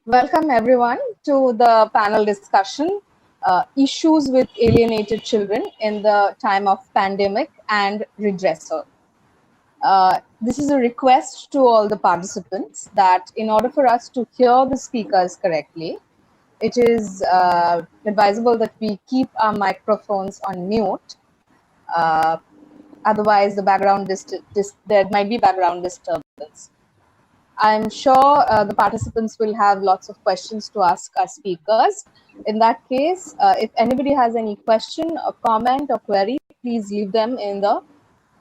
Welcome everyone to the panel discussion, Issues with Alienated Children in the Time of Pandemic and Redressal. This is a request to all the participants that in order for us to hear the speakers correctly, it is advisable that we keep our microphones on mute. Otherwise, there might be background disturbance. I'm sure the participants will have lots of questions to ask our speakers. In that case, if anybody has any question or comment or query, please leave them in the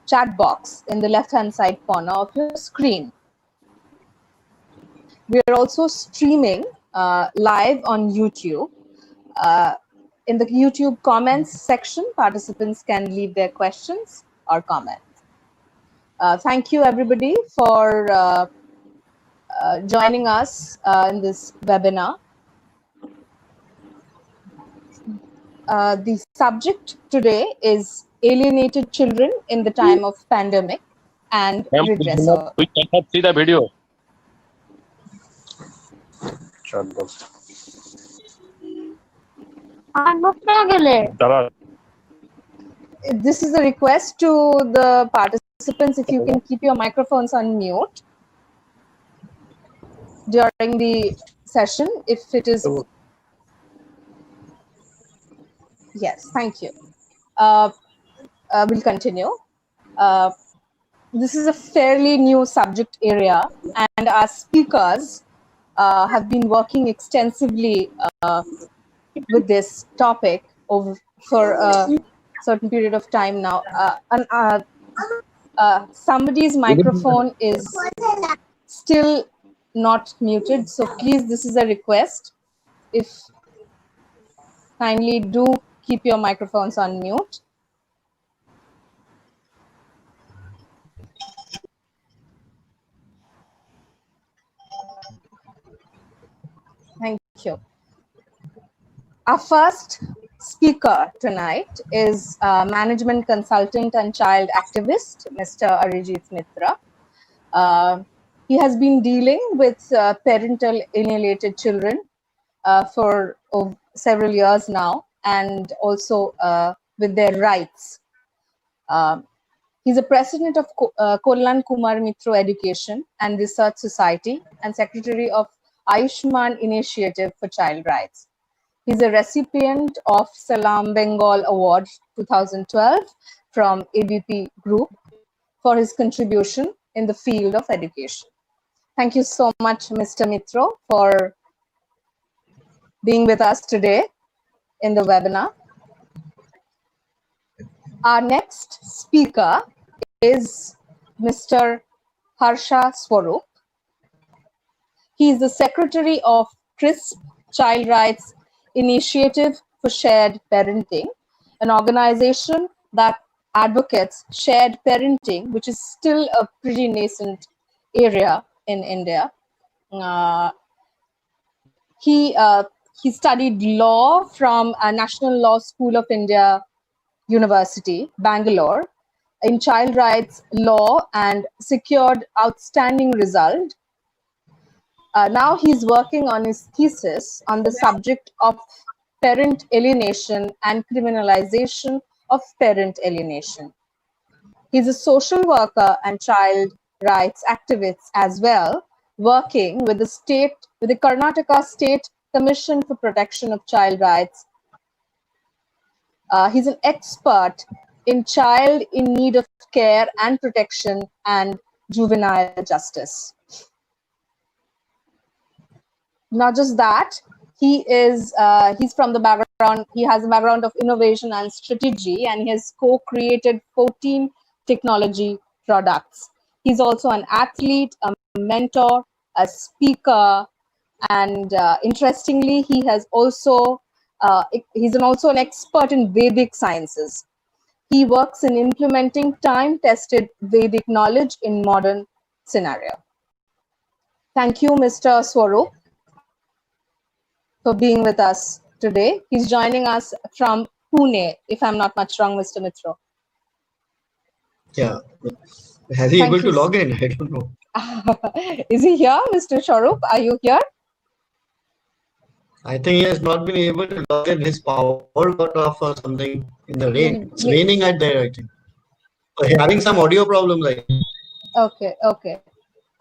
chat box in the left-hand side corner of your screen. We are also streaming live on YouTube. In the YouTube comments section, participants can leave their questions or comments. Thank you, everybody, for joining us in this webinar. The subject today is alienated children in the time of pandemic and redressal. We cannot see the video. This is a request to the participants, if you can keep your microphones on mute during the session, if it is. Yes, thank you. We'll continue. This is a fairly new subject area, and our speakers have been working extensively with this topic for a certain period of time now. Somebody's microphone is still not muted, so please, this is a request. If kindly do keep your microphones on mute. Thank you. Our first speaker tonight is management consultant and child activist, Mr. Arijit Mitra. He has been dealing with parental alienated children for several years now, and also with their rights. He's a president of Kollan Kumar Mitro Education and Research Society and secretary of Ayushman Initiative for Child Rights. He's a recipient of Salam Bengal Award 2012 from ABP Group for his contribution in the field of education. Thank you so much, Mr. Mitro, for being with us today in the webinar. Our next speaker is Mr. Harsha Swarup. He is the secretary of CRISP, Child Rights Initiative for Shared Parenting, an organization that advocates shared parenting, which is still a pretty nascent area in India. He studied law from National Law School of India University, Bangalore, in child rights law and secured outstanding result. Now he's working on his thesis on the subject of parent alienation and criminalization of parent alienation. He's a social worker and child rights activist as well, working with the Karnataka State Commission for Protection of Child Rights. He's an expert in child in need of care and protection and juvenile justice. Not just that, he's from the background, he has a background of innovation and strategy, and he has co-created 14 technology products. He's also an athlete, a mentor, a speaker, and interestingly, he has also he's also an expert in Vedic sciences. He works in implementing time-tested Vedic knowledge in modern scenario. Thank you, Mr. Swarup, for being with us today. He's joining us from Pune, if I'm not much wrong, Mr. Mitra. Yeah. Has he able to log in? I don't know. Is he here, Mr. Swarup? Are you here? I think he has not been able to log in. His power got off or something in the rain. It's May- raining at there, I think. Or having some audio problem, like Okay, okay.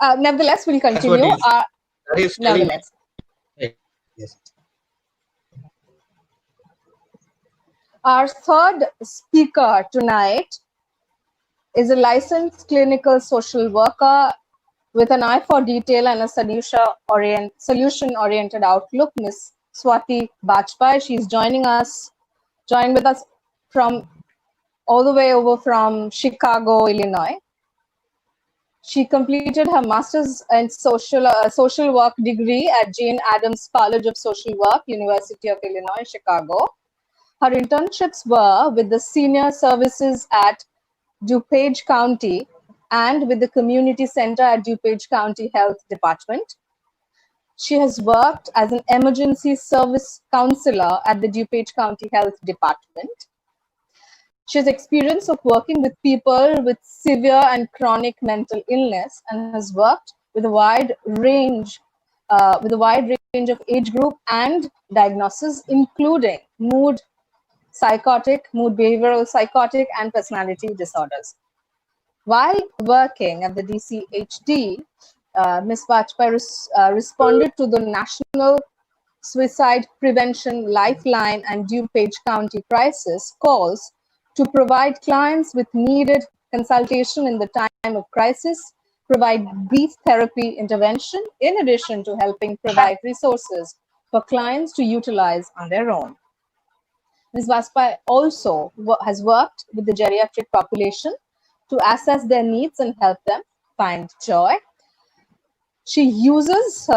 Nevertheless, we'll that's what continue. that is telling me. Nevertheless, Right. Yes. our third speaker tonight is a licensed clinical social worker with an eye for detail and a solution-oriented outlook, Ms. Swati Bajpai. She's joined with us from all the way over from Chicago, Illinois. She completed her master's in social work degree at Jane Addams College of Social Work, University of Illinois, Chicago. Her internships were with the senior services at DuPage County and with the community center at DuPage County Health Department. She has worked as an emergency service counselor at the DuPage County Health Department. She has experience of working with people with severe and chronic mental illness and has worked with a wide range of age group and diagnosis, including mood behavioral psychotic, and personality disorders. While working at the DCHD, Ms. Vajpayee responded to the National Suicide Prevention Lifeline and DuPage County crisis calls to provide clients with needed consultation in the time of crisis, provide brief therapy intervention, in addition to helping provide resources for clients to utilize on their own. Ms. Vajpayee also has worked with the geriatric population to assess their needs and help them find joy. She uses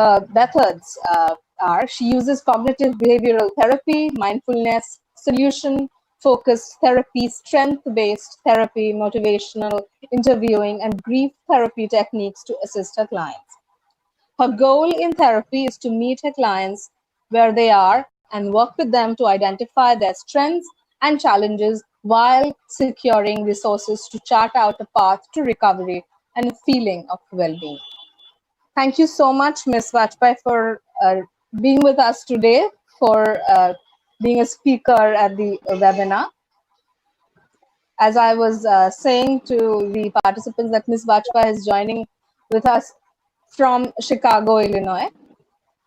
she uses cognitive behavioral therapy, mindfulness, solution-focused therapy, strength-based therapy, motivational interviewing, and grief therapy techniques to assist her clients. Her goal in therapy is to meet her clients where they are and work with them to identify their strengths and challenges while securing resources to chart out a path to recovery and a feeling of well-being. Thank you so much, Ms. Vajpayee, for being with us today, for being a speaker at the webinar. As I was saying to the participants that Ms. Vajpayee is joining with us from Chicago, Illinois.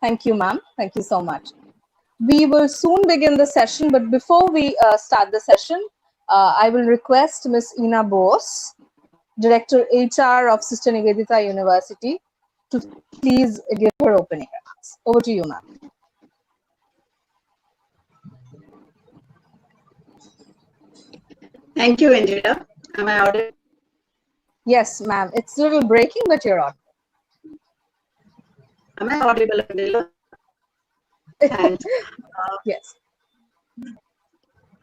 Thank you, ma'am. Thank you so much. We will soon begin the session, but before we start the session, I will request Ms. Ina Bose, Director HR of Sister Nivedita University, to please give her opening remarks. Over to you, ma'am. Thank you, Angela. Am I audible? Yes, ma'am. It's a little breaking, but you're audible. Am I audible, Angela? Thanks. Yes.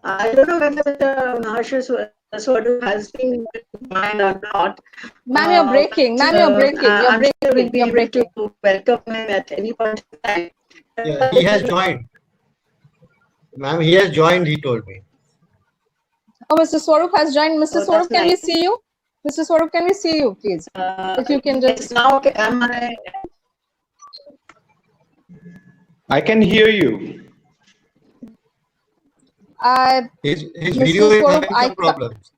I don't know whether the Maharshal has been mine or not. Ma'am, you're breaking. Ma'am, you're breaking. You're I'm sure breaking. we'll be You're able breaking. to welcome him at any point in time. Yeah, he has joined. Ma'am, he has joined, he told me. Oh, Mr. Swarup has joined. Mr. Oh, Swarup, that's can we nice. see you? Mr. Swarup, can we see you, please? If you can Yes, just... now, am I? I can hear you. His Mr. video is Swarup, having some problems.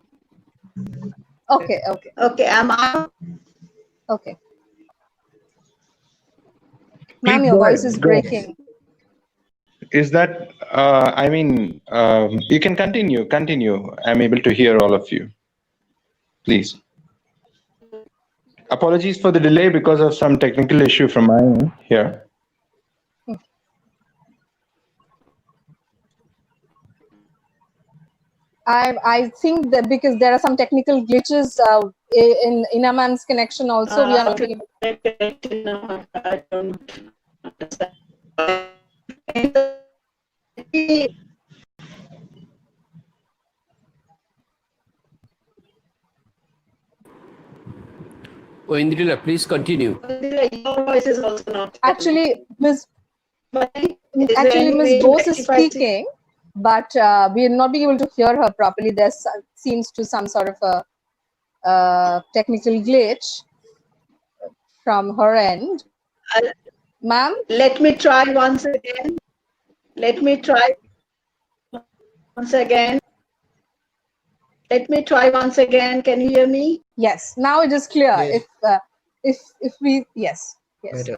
Okay, okay, Okay, am I? okay. Ma'am, Please your go voice ahead, is go ahead. breaking. Is that, you can continue. I'm able to hear all of you. Please. Apologies for the delay because of some technical issue from my end here. I think that because there are some technical glitches in Inaman's connection also, we are not able. I don't understand. Oh, Indira, please continue. Your voice is also not. Actually, Ms. Actually, Ms. Bose is speaking, but we are not being able to hear her properly. There seems to some sort of a technical glitch from her end. Ma'am? Let me try once again. Let me try once again. Can you hear me? Yes, now it is clear. Yes, If we yes, yes. better.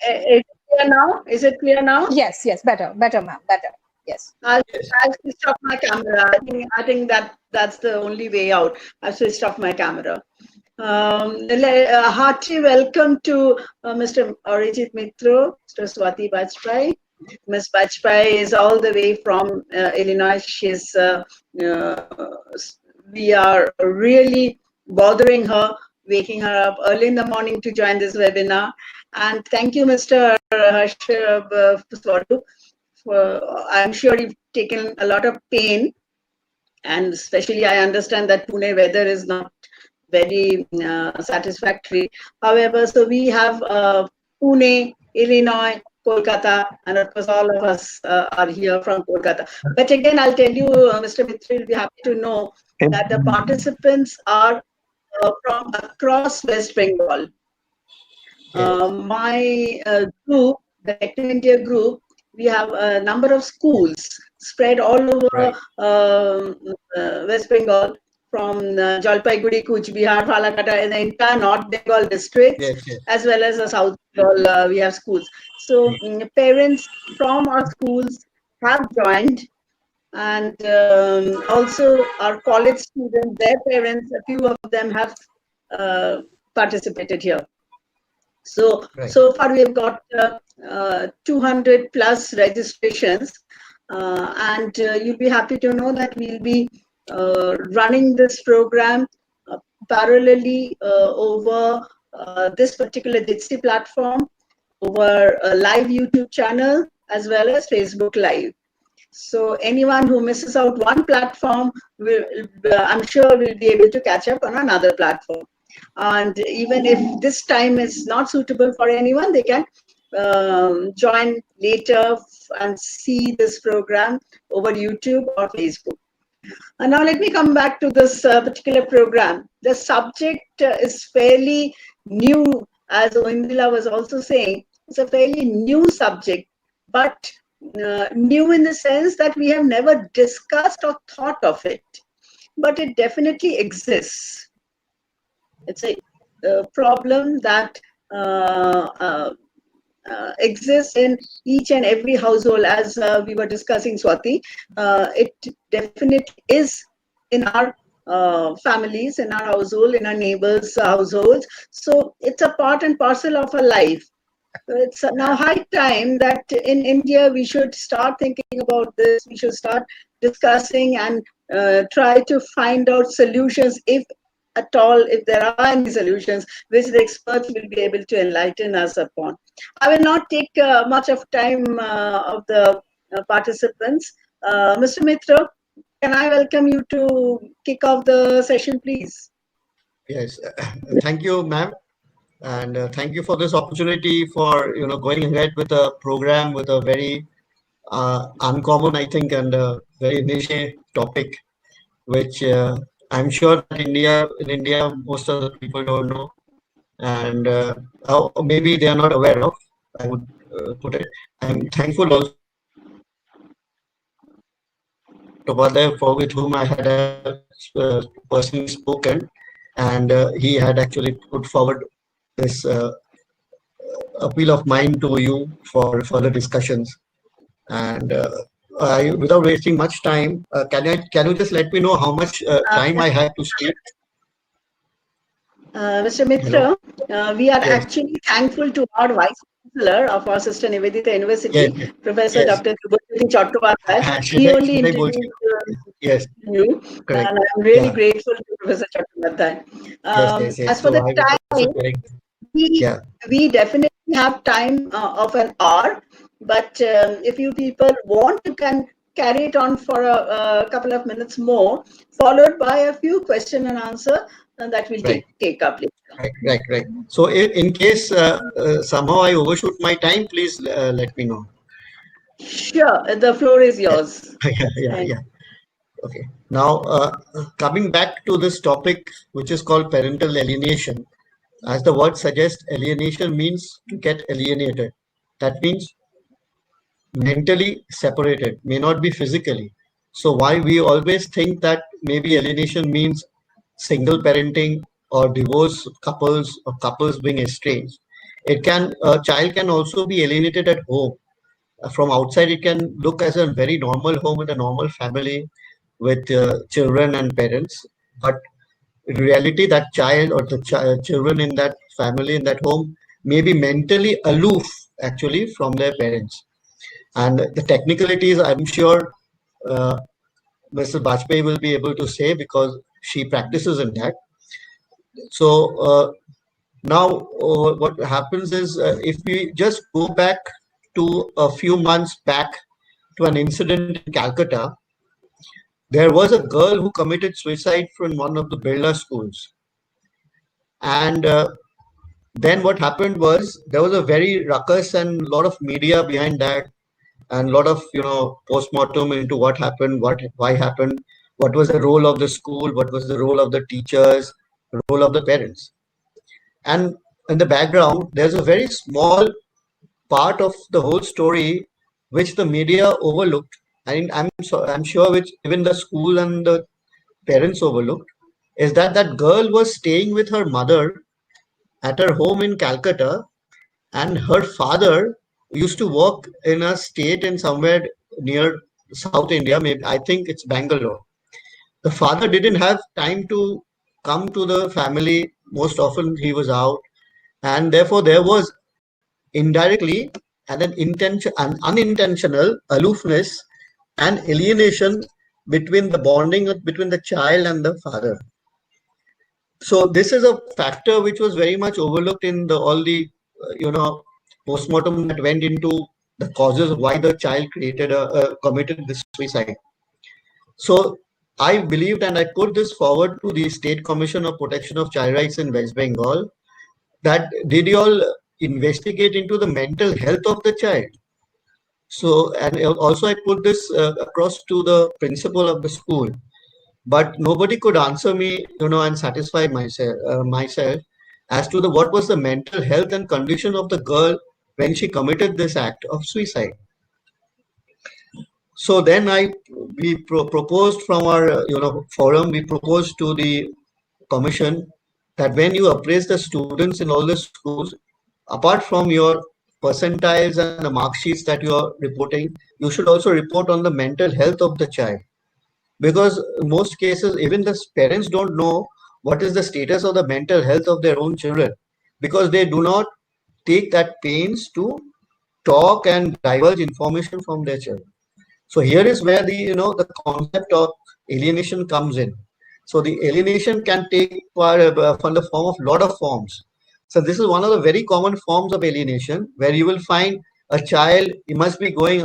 Is it clear now? Is it clear now? Yes, yes, better, ma'am, better. Yes. I'll, Yes. I'll switch off my camera. I think that's the only way out. I've switched off my camera. A hearty welcome to Mr. Arijit Mitra, Mr. Swati Bajpai. Ms. Bajpai is all the way from Illinois. We are really bothering her, waking her up early in the morning to join this webinar. And thank you, Mr. Harsh Swarup. I'm sure you've taken a lot of pain, and especially I understand that Pune weather is not very satisfactory. However, so we have Pune, Illinois, Kolkata, and of course all of us are here from Kolkata. But again, I'll tell you, Mr. Mitra, you'll be happy to know that the participants are from across West Bengal. Yes. My group, the Active India group, we have a number of schools spread all over Right. West Bengal, from Jalpaiguri, Kuch Bihar, Falakata, and the entire North Bengal districts, Yes. Yes. as well as the South Bengal, we have schools. So parents from our schools have joined, and also our college students, their parents, a few of them have participated here. So, Right. so far we have got 200 plus registrations, and you'll be happy to know that we'll be running this program parallelly over this particular Jitsi platform, over a live YouTube channel, as well as Facebook Live. So anyone who misses out one platform, I'm sure will be able to catch up on another platform. And even if this time is not suitable for anyone, they can join later and see this program over YouTube or Facebook. And now let me come back to this particular program. The subject is fairly new, as Oindila was also saying. It's a fairly new subject, but new in the sense that we have never discussed or thought of it. But it definitely exists. It's a problem that exists in each and every household, as we were discussing, Swati. It definitely is in our families, in our household, in our neighbors' households. So it's a part and parcel of our life. It's now high time that in India we should start thinking about this. We should start discussing and try to find out solutions, if at all, if there are any solutions, which the experts will be able to enlighten us upon. I will not take much of time of the participants. Mr. Mitra, can I welcome you to kick off the session, please? Yes. Thank you, ma'am. And thank you for this opportunity for going ahead with a program with a very uncommon, I think, and very niche topic, which I'm sure that in India, most of the people don't know, and maybe they are not aware of. I would put it. I'm thankful also to Vade, for with whom I had personally spoken, and he had actually put forward this appeal of mine to you for further discussions. And without wasting much time, can you just let me know how much time I have to speak? Mr. Mitra, we are actually thankful to our Vice Chancellor of our sister Nivedita University, Yes, Professor yes. Dr. Subodh Chattopadhyay. Should He I, only should I bolt introduced Yes, you, correct. and I'm really Yeah. grateful to Professor Chattopadhyay. Yes. As for So the I was also time, telling. we, Yeah. we definitely have time of an hour, but if you people want, you can carry it on for a couple of minutes more, followed by a few question and answer, and that will Right. take up later. Right. So in case somehow I overshoot my time, please let me know. Sure, the floor is yours. Yeah. Okay. Now, coming back to this topic, which is called parental alienation, as the word suggests, alienation means to get alienated. That means mentally separated, may not be physically. So why we always think that maybe alienation means single parenting or divorce couples or couples being estranged. It can, a child can also be alienated at home. From outside, it can look as a very normal home with a normal family with children and parents. But in reality, that child or the children in that family, in that home, may be mentally aloof actually from their parents. And the technicalities, I'm sure Mr. Bajpayee will be able to say because she practices in that. So now what happens is if we just go back to a few months back to an incident in Calcutta, there was a girl who committed suicide from one of the Birla schools. And then what happened was there was a very ruckus and a lot of media behind that and a lot of postmortem into what happened, why happened, what was the role of the school, what was the role of the teachers, the role of the parents. And in the background, there's a very small part of the whole story which the media overlooked, and I'm sure which even the school and the parents overlooked, is that that girl was staying with her mother at her home in Calcutta, and her father used to work in a state in somewhere near South India, maybe I think it's Bangalore. The father didn't have time to come to the family. Most often he was out, and therefore there was indirectly an unintentional aloofness and alienation between the bonding between the child and the father. So this is a factor which was very much overlooked in all the postmortem that went into the causes of why the child committed this suicide. So I believed, and I put this forward to the State Commission of Protection of Child Rights in West Bengal, that did you all investigate into the mental health of the child? So, and also I put this across to the principal of the school, but nobody could answer me, and satisfy myself as to what was the mental health and condition of the girl when she committed this act of suicide. So then we proposed from our forum, we proposed to the commission that when you appraise the students in all the schools, apart from your percentiles and the mark sheets that you are reporting, you should also report on the mental health of the child. Because in most cases, even the parents don't know what is the status of the mental health of their own children, because they do not take that pains to talk and divulge information from their children. So here is where the concept of alienation comes in. So the alienation can take from the form of lot of forms. So this is one of the very common forms of alienation, where you will find a child, he must be going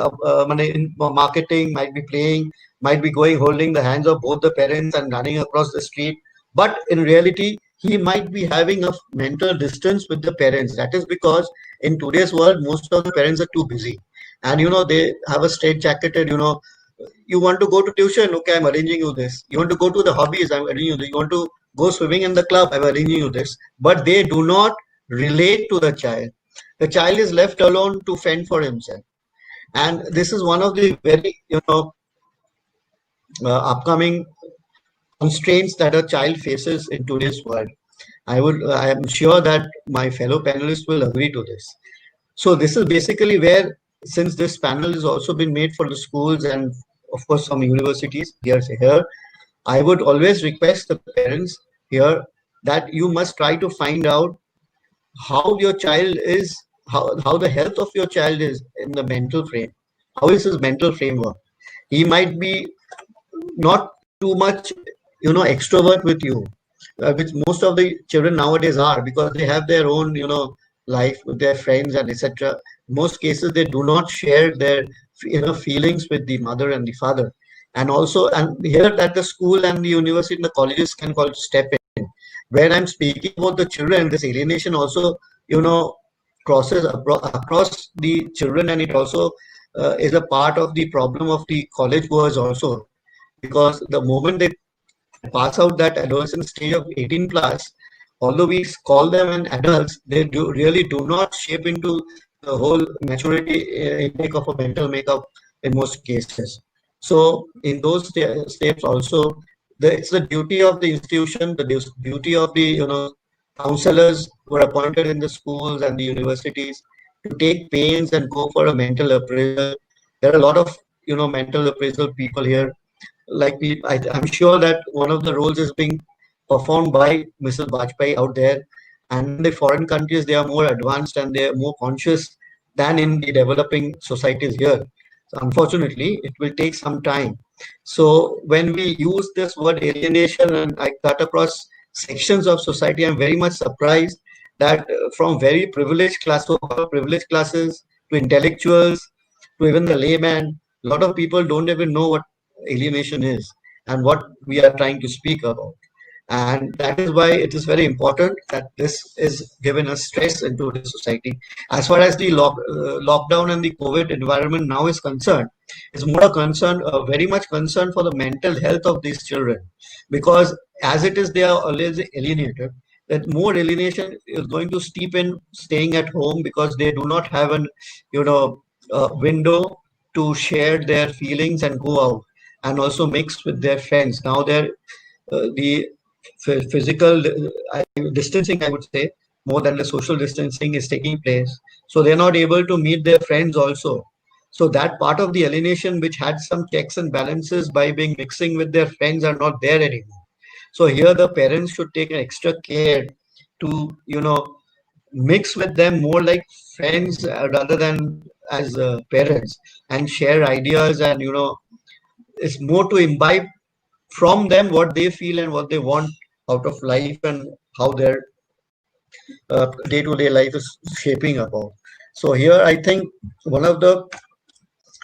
in marketing, might be playing, might be going holding the hands of both the parents and running across the street. But in reality, he might be having a mental distance with the parents. That is because in today's world, most of the parents are too busy. And they have a straight jacketed, you want to go to tuition, okay, I'm arranging you this. You want to go to the hobbies, I'm arranging you this. You want to go swimming in the club, I'm arranging you this. But they do not relate to the child. The child is left alone to fend for himself. And this is one of the very, upcoming constraints that a child faces in today's world. I am sure that my fellow panelists will agree to this. So this is basically where, since this panel has also been made for the schools and of course some universities here, I would always request the parents here that you must try to find out how your child is, how the health of your child is in the mental frame. How is his mental framework? He might be not too much, extrovert with you, which most of the children nowadays are, because they have their own, life with their friends and etc. Most cases they do not share their feelings with the mother and the father. And also, and here that the school and the university and the colleges can step in. Where I'm speaking about the children, this alienation also crosses across the children, and it also is a part of the problem of the college goers also, because the moment they pass out that adolescent stage of 18+, although we call them an adults, they really do not shape into the whole maturity intake of a mental makeup in most cases. So in those steps also, it's the duty of the institution, the duty of the counselors who are appointed in the schools and the universities to take pains and go for a mental appraisal. There are a lot of mental appraisal people here. Like I'm sure that one of the roles is being performed by Mrs. Bajpayee out there. And in the foreign countries, they are more advanced and they are more conscious than in the developing societies here. So unfortunately, it will take some time. So when we use this word alienation and I cut across sections of society, I'm very much surprised that from very privileged class to privileged classes to intellectuals to even the layman, a lot of people don't even know what alienation is and what we are trying to speak about. And that is why it is very important that this is given a stress into the society. As far as the lockdown and the COVID environment now is concerned, it's more a concern, very much concern for the mental health of these children, because as it is, they are always alienated. That more alienation is going to steep in staying at home because they do not have an, window to share their feelings and go out and also mix with their friends. Now the physical distancing, I would say, more than the social distancing is taking place. So they're not able to meet their friends also. So that part of the alienation, which had some checks and balances by being mixing with their friends, are not there anymore. So here the parents should take an extra care to, mix with them more like friends rather than as parents, and share ideas, and it's more to imbibe from them what they feel and what they want out of life and how their day-to-day life is shaping about. So here I think one of the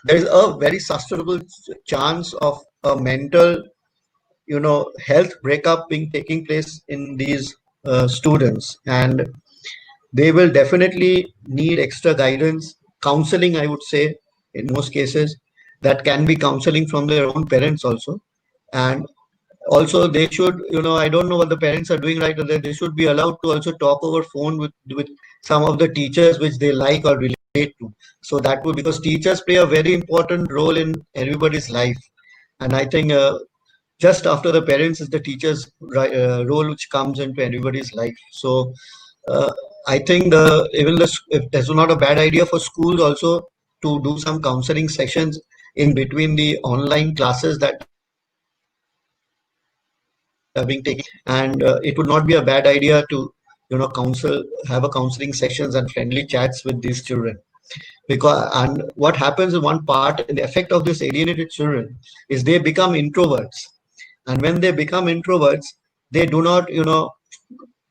there is a very sustainable chance of a mental health breakup being taking place in these students, and they will definitely need extra guidance, counseling, I would say, in most cases. That can be counseling from their own parents also. And also they should, I don't know what the parents are doing right, or that they should be allowed to also talk over phone with some of the teachers which they like or relate to. So that would, because teachers play a very important role in everybody's life. And I think just after the parents is the teachers role which comes into everybody's life. So uh, I think if that's not a bad idea for schools also to do some counseling sessions in between the online classes that are being taken, and it would not be a bad idea to have a counseling sessions and friendly chats with these children. Because, and what happens in one part, the effect of this alienated children is they become introverts, and when they become introverts, they do not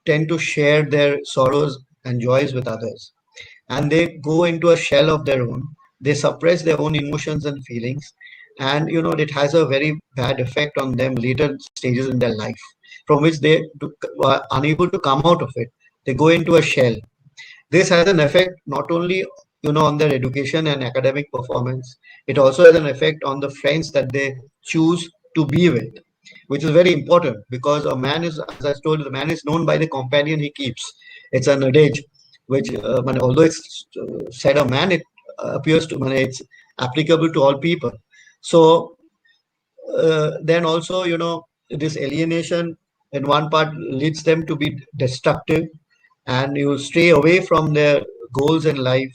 tend to share their sorrows and joys with others, and they go into a shell of their own. They suppress their own emotions and feelings, and it has a very bad effect on them later stages in their life, from which they are unable to come out of it. They go into a shell. This has an effect not only on their education and academic performance. It also has an effect on the friends that they choose to be with, which is very important, because a man is, as I told you, the man is known by the companion he keeps. It's an adage which, although it's said a man, it appears to, it's applicable to all people. So then also, this alienation in one part leads them to be destructive, and you stray away from their goals in life,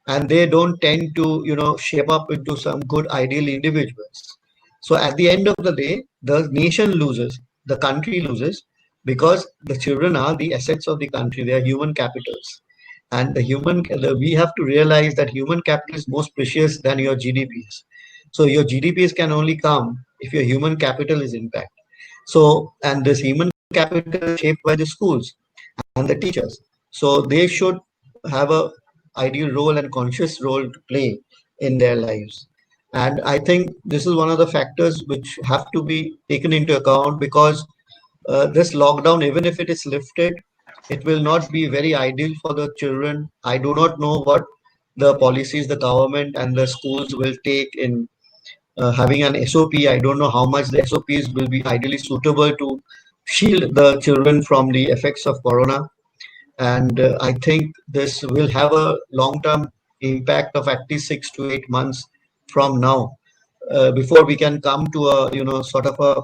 and they don't tend to shape up into some good ideal individuals. So at the end of the day, the nation loses, the country loses, because the children are the assets of the country. They are human capitals, and we have to realize that human capital is most precious than your GDPs. So your GDPs can only come if your human capital is intact. So, and this human capital is shaped by the schools and the teachers. So they should have a ideal role and conscious role to play in their lives. And I think this is one of the factors which have to be taken into account, because this lockdown, even if it is lifted, it will not be very ideal for the children. I do not know what the policies the government and the schools will take in having an SOP. I don't know how much the SOPs will be ideally suitable to shield the children from the effects of corona. And I think this will have a long-term impact of at least 6 to 8 months from now, before we can come to a sort of a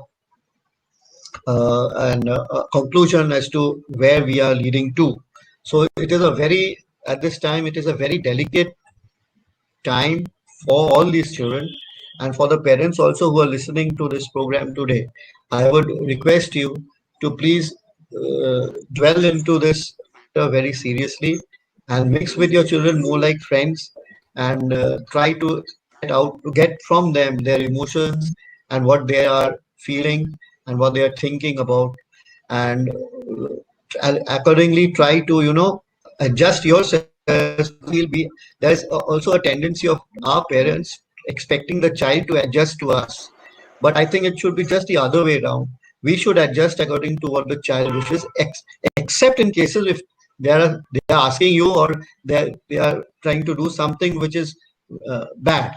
conclusion as to where we are leading to. So it is a very, at this time, it is a very delicate time for all these children and for the parents also who are listening to this program today. I would request you to please dwell into this matter very seriously and mix with your children more like friends, and try to get from them their emotions and what they are feeling and what they are thinking about, and accordingly try to adjust yourselves, because there's also a tendency of our parents expecting the child to adjust to us. But I think it should be just the other way around. We should adjust according to what the child wishes, except in cases if they are asking you, or they are trying to do something which is bad.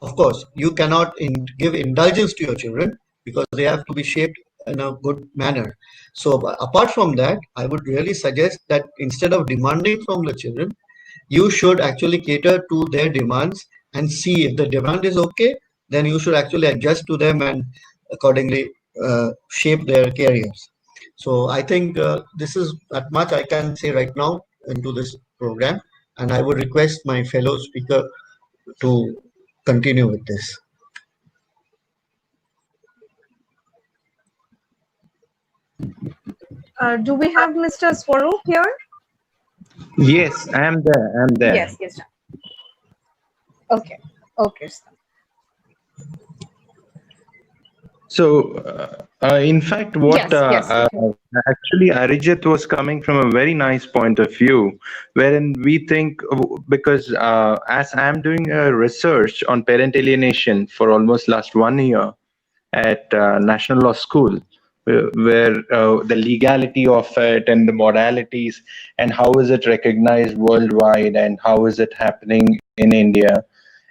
Of course, you cannot give indulgence to your children, because they have to be shaped in a good manner. So, apart from that, I would really suggest that instead of demanding from the children, you should actually cater to their demands and see if the demand is okay, then you should actually adjust to them and accordingly shape their careers. So, I think this is that much I can say right now into this program, and I would request my fellow speaker to continue with this. Do we have Mr. Swaroop here? Yes, I am there. I'm there. Yes, yes. Okay, okay. So, in fact, what Yes, yes. actually Arijit was coming from a very nice point of view, wherein we think, because as I'm doing a research on parent alienation for almost last 1 year at National Law School, where the legality of it and the modalities and how is it recognized worldwide and how is it happening in India,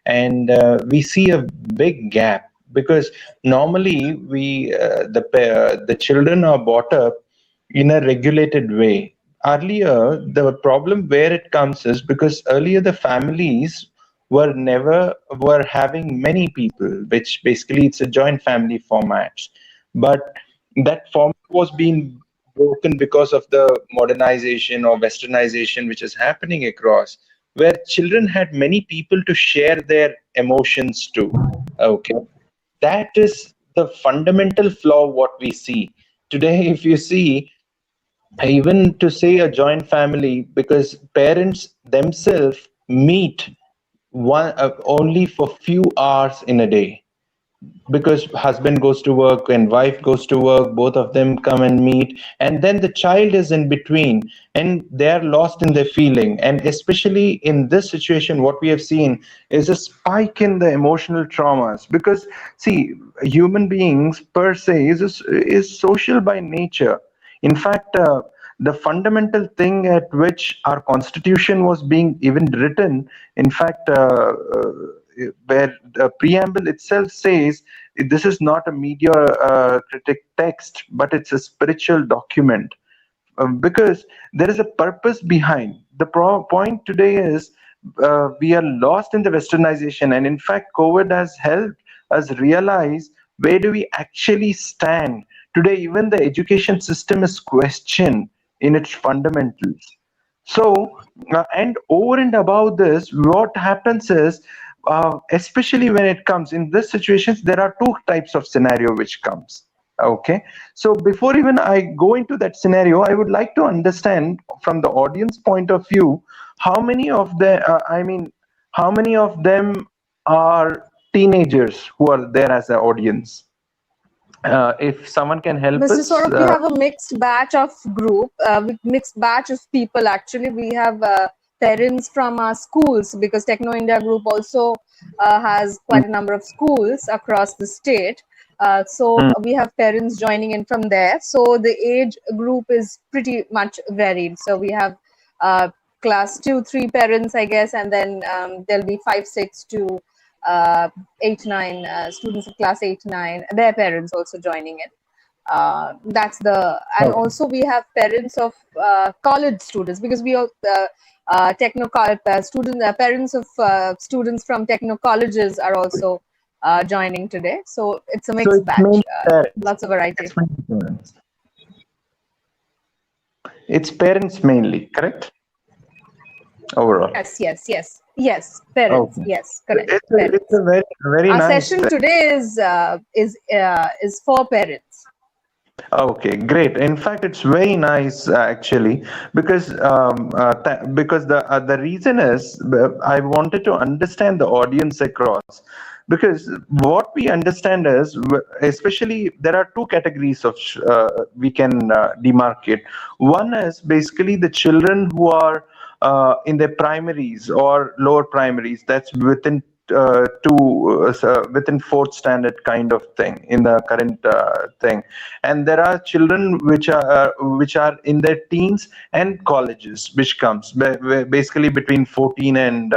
and we see a big gap, because normally the children are brought up in a regulated way. Earlier, the problem where it comes is because earlier the families were having many people, which basically it's a joint family format, but that format was being broken because of the modernization or westernization which is happening across, where children had many people to share their emotions to. Okay, that is the fundamental flaw what we see today. If you see, even to say a joint family, because parents themselves meet only for few hours in a day, because husband goes to work and wife goes to work, both of them come and meet, and then the child is in between, and they are lost in their feeling. And especially in this situation, what we have seen is a spike in the emotional traumas, because see, human beings per se is social by nature. In fact, the fundamental thing at which our constitution was being even written, in fact, where the preamble itself says this is not a media critic text, but it's a spiritual document. Because there is a purpose behind. The point today is we are lost in the westernization, and in fact, COVID has helped us realize where do we actually stand. Today, even the education system is questioned in its fundamentals. So, and over and above this, what happens is, especially when it comes in this situations, there are two types of scenario which comes. Okay, so before even I go into that scenario, I would like to understand from the audience point of view, how many of the, how many of them are teenagers who are there as an audience? If someone can help Mr. us. Swaroop, we have a mixed batch of group, with mixed batch of people. Actually, we have parents from our schools, because Techno India Group also has quite a number of schools across the state. So we have parents joining in from there. So the age group is pretty much varied. So we have class 2-3 parents, I guess, and then there'll be 5-6 to 8-9 students of class 8-9, their parents also joining in. That's the, and Okay. also we have parents of college students, because we are parents of students from techno colleges are also joining today. So it's a So mixed it's batch, mainly parents. lots of variety. It's mainly parents. It's parents mainly, correct? Overall. Yes, parents. Okay. Yes, correct, It's parents. a very Our nice session thing. today is for parents. Okay, great. In fact, it's very nice actually, because because the reason is I wanted to understand the audience across, because what we understand is especially there are two categories of we can demarcate. One is basically the children who are in their primaries or lower primaries. That's within within fourth standard kind of thing in the current thing, and there are children which are in their teens and colleges, which comes basically between 14 and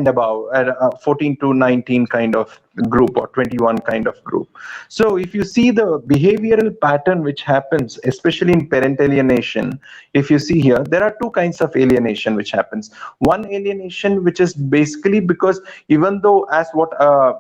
above, 14 to 19 kind of group, or 21 kind of group. So if you see the behavioral pattern which happens, especially in parent alienation, if you see here, there are two kinds of alienation which happens. One alienation which is basically because, even though as what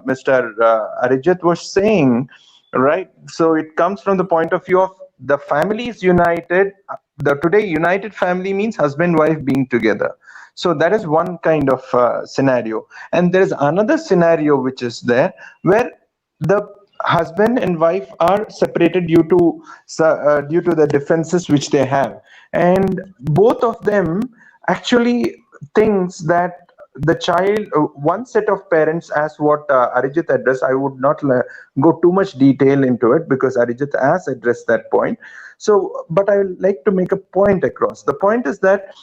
Mr. Arijit was saying, right, so it comes from the point of view of the family is united. The today united family means husband wife being together. So that is one kind of scenario, and there is another scenario which is there, where the husband and wife are separated due to the differences which they have, and both of them actually thinks that the child, one set of parents, as what Arijit addressed. I would not go too much detail into it because Arijit has addressed that point. So but I would like to make a point across. The point is that,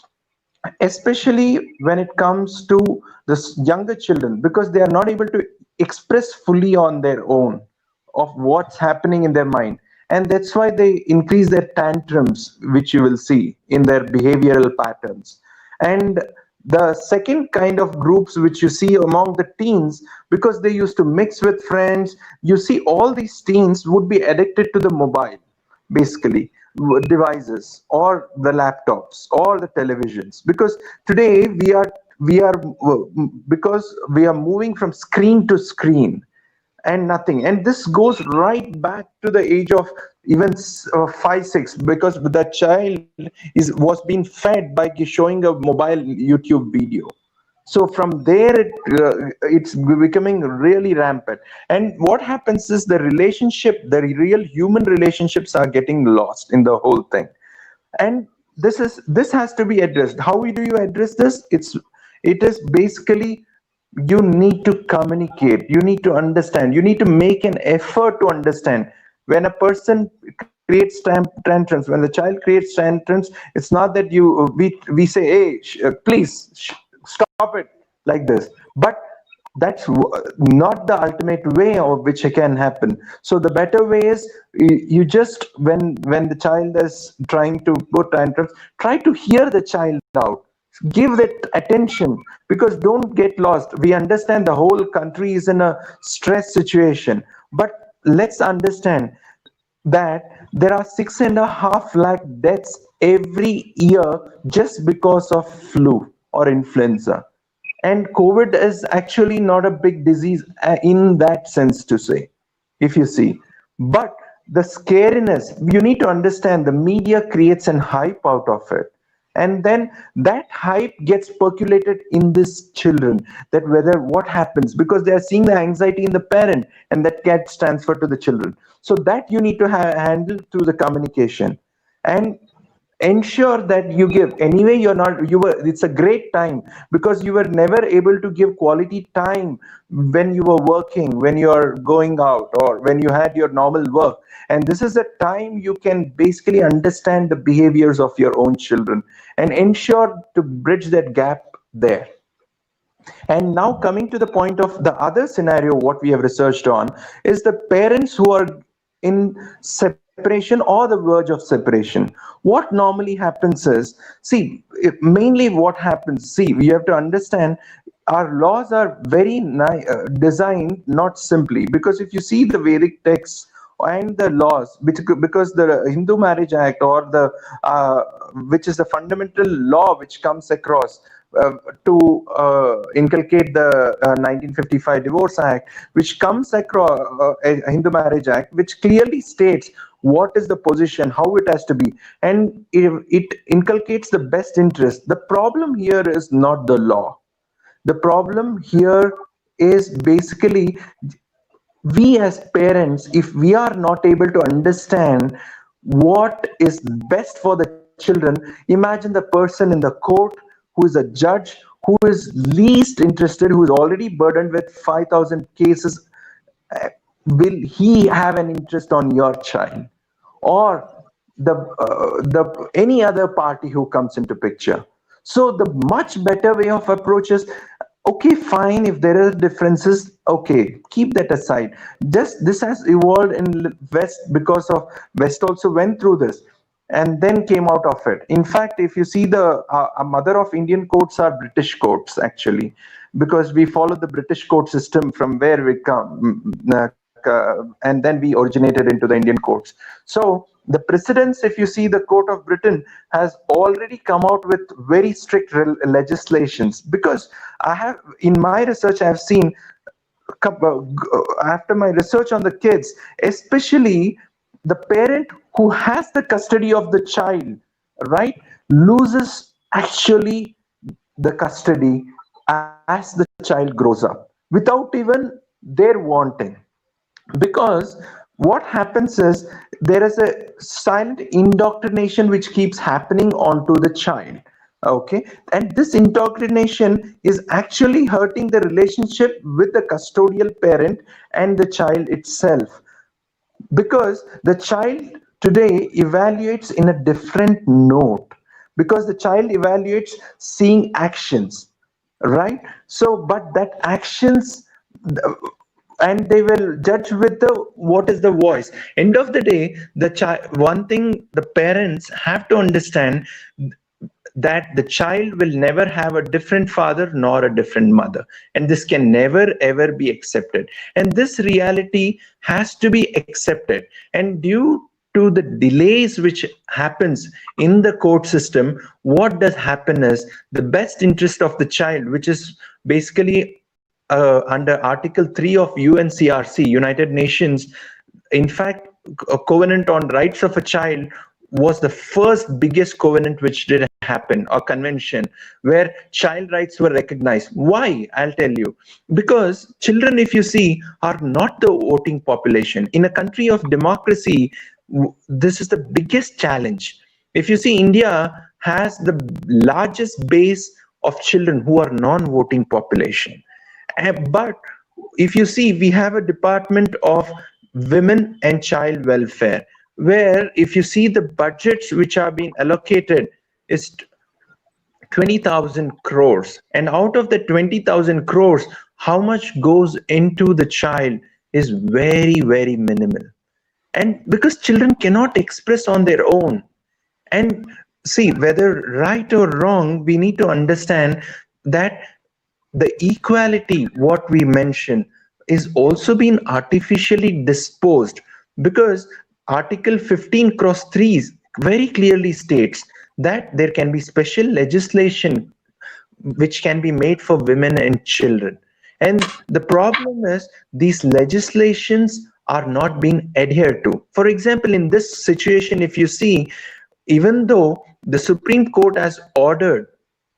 especially when it comes to this younger children, because they are not able to express fully on their own of what's happening in their mind, and that's why they increase their tantrums, which you will see in their behavioral patterns. And the second kind of groups which you see among the teens, because they used to mix with friends, you see all these teens would be addicted to the mobile, basically devices or the laptops or the televisions, because today we are because we are moving from screen to screen and nothing, and this goes right back to the age of even 5 6, because the child is was being fed by showing a mobile YouTube video. So from there it's becoming really rampant, and what happens is the relationship, the real human relationships are getting lost in the whole thing. And this has to be addressed. How do you address this? It is basically, you need to communicate, you need to understand, you need to make an effort to understand. When a person creates tantrums, when the child creates tantrums, it's not that we say, hey, please stop it, like this. But that's not the ultimate way of which it can happen. So the better way is, you just, when the child is trying to put tantrums, try to hear the child out, give that attention, because don't get lost. We understand the whole country is in a stress situation, but let's understand that there are 6.5 lakh deaths every year just because of flu or influenza. And COVID is actually not a big disease in that sense, to say, if you see. But the scariness, you need to understand, the media creates an hype out of it. And then that hype gets percolated in these children, that whether what happens, because they are seeing the anxiety in the parent, and that gets transferred to the children. So that you need to handle through the communication. And ensure that you give, anyway you're not, you were, it's a great time, because you were never able to give quality time when you were working, when you're going out, or when you had your normal work. And this is a time you can basically understand the behaviors of your own children and ensure to bridge that gap there. And now coming to the point of the other scenario, what we have researched on is the parents who are in separation or the verge of separation. What normally happens is, see, mainly what happens, see, we have to understand, our laws are very designed not simply, because if you see the Vedic texts and the laws, which because the Hindu Marriage Act or the which is the fundamental law which comes across to inculcate the 1955 Divorce Act, which comes across a Hindu Marriage Act, which clearly states what is the position, how it has to be, and it inculcates the best interest. The problem here is not the law. The problem here is basically we as parents, if we are not able to understand what is best for the children, imagine the person in the court who is a judge, who is least interested, who is already burdened with 5,000 cases. Will he have an interest on your child, or the any other party who comes into picture? So the much better way of approach is, okay, fine, if there are differences, okay, keep that aside. This has evolved in West because of West also went through this and then came out of it. In fact, if you see the mother of Indian courts are British courts actually, because we follow the British court system from where we come, and then we originated into the Indian courts. So the precedents, if you see, the court of Britain has already come out with very strict legislations, because I have, in my research, I have seen after my research on the kids, especially the parent who has the custody of the child, right, loses actually the custody as the child grows up without even their wanting. Because what happens is there is a silent indoctrination which keeps happening onto the child. Okay, and this indoctrination is actually hurting the relationship with the custodial parent and the child itself, because the child today evaluates in a different note, because the child evaluates seeing actions, right? So but that actions, and they will judge with the what is the voice. End of the day, the child, one thing the parents have to understand, that the child will never have a different father nor a different mother, and this can never ever be accepted, and this reality has to be accepted. And due to the delays which happens in the court system, what does happen is the best interest of the child, which is basically under Article 3 of UNCRC, United Nations. In fact, a covenant on rights of a child was the first biggest covenant which did happen, or convention, where child rights were recognized. Why? I'll tell you. Because children, if you see, are not the voting population. In a country of democracy, this is the biggest challenge. If you see, India has the largest base of children who are non-voting population. But if you see, we have a Department of Women and Child Welfare, where if you see the budgets which are being allocated is 20,000 crores. And out of the 20,000 crores, how much goes into the child is very, very minimal. And because children cannot express on their own. And see, whether right or wrong, we need to understand that the equality, what we mention, is also being artificially disposed, because Article 15 cross 3 very clearly states that there can be special legislation which can be made for women and children. And the problem is these legislations are not being adhered to. For example, in this situation, if you see, even though the Supreme Court has ordered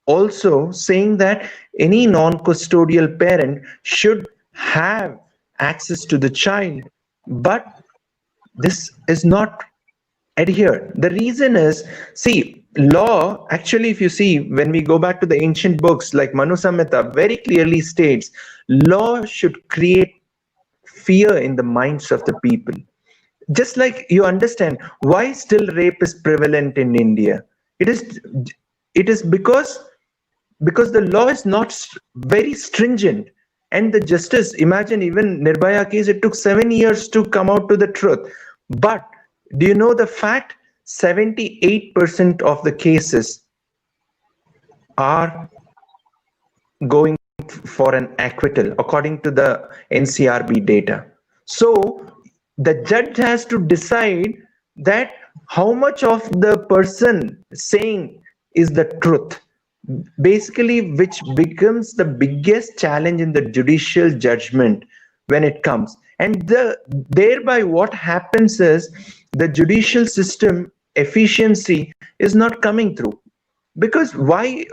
also saying that any non-custodial parent should have access to the child, but this is not adhered. The reason is, see, law, actually, if you see, when we go back to the ancient books like Manu Samhita, very clearly states, law should create fear in the minds of the people. Just like you understand why still rape is prevalent in India. It is because the law is not very stringent, and the justice, imagine even Nirbhaya case, it took 7 years to come out to the truth. But do you know the fact 78% of the cases are going for an acquittal according to the NCRB data? So the judge has to decide that how much of the person saying is the truth, basically, which becomes the biggest challenge in the judicial judgment when it comes. And thereby what happens is the judicial system efficiency is not coming through. Because why?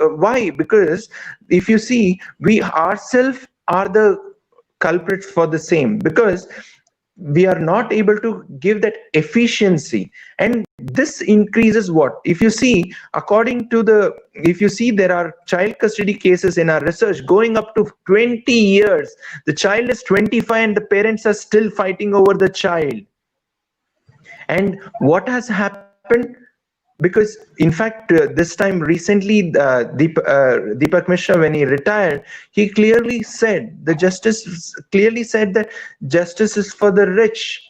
Because if you see, we ourselves are the culprits for the same, because we are not able to give that efficiency. And this increases what, if you see, according to the, if you see, there are child custody cases in our research going up to 20 years. The child is 25 and the parents are still fighting over the child. And what has happened? Because in fact, this time recently, Deepak Mishra, when he retired, he clearly said, the justice clearly said that justice is for the rich.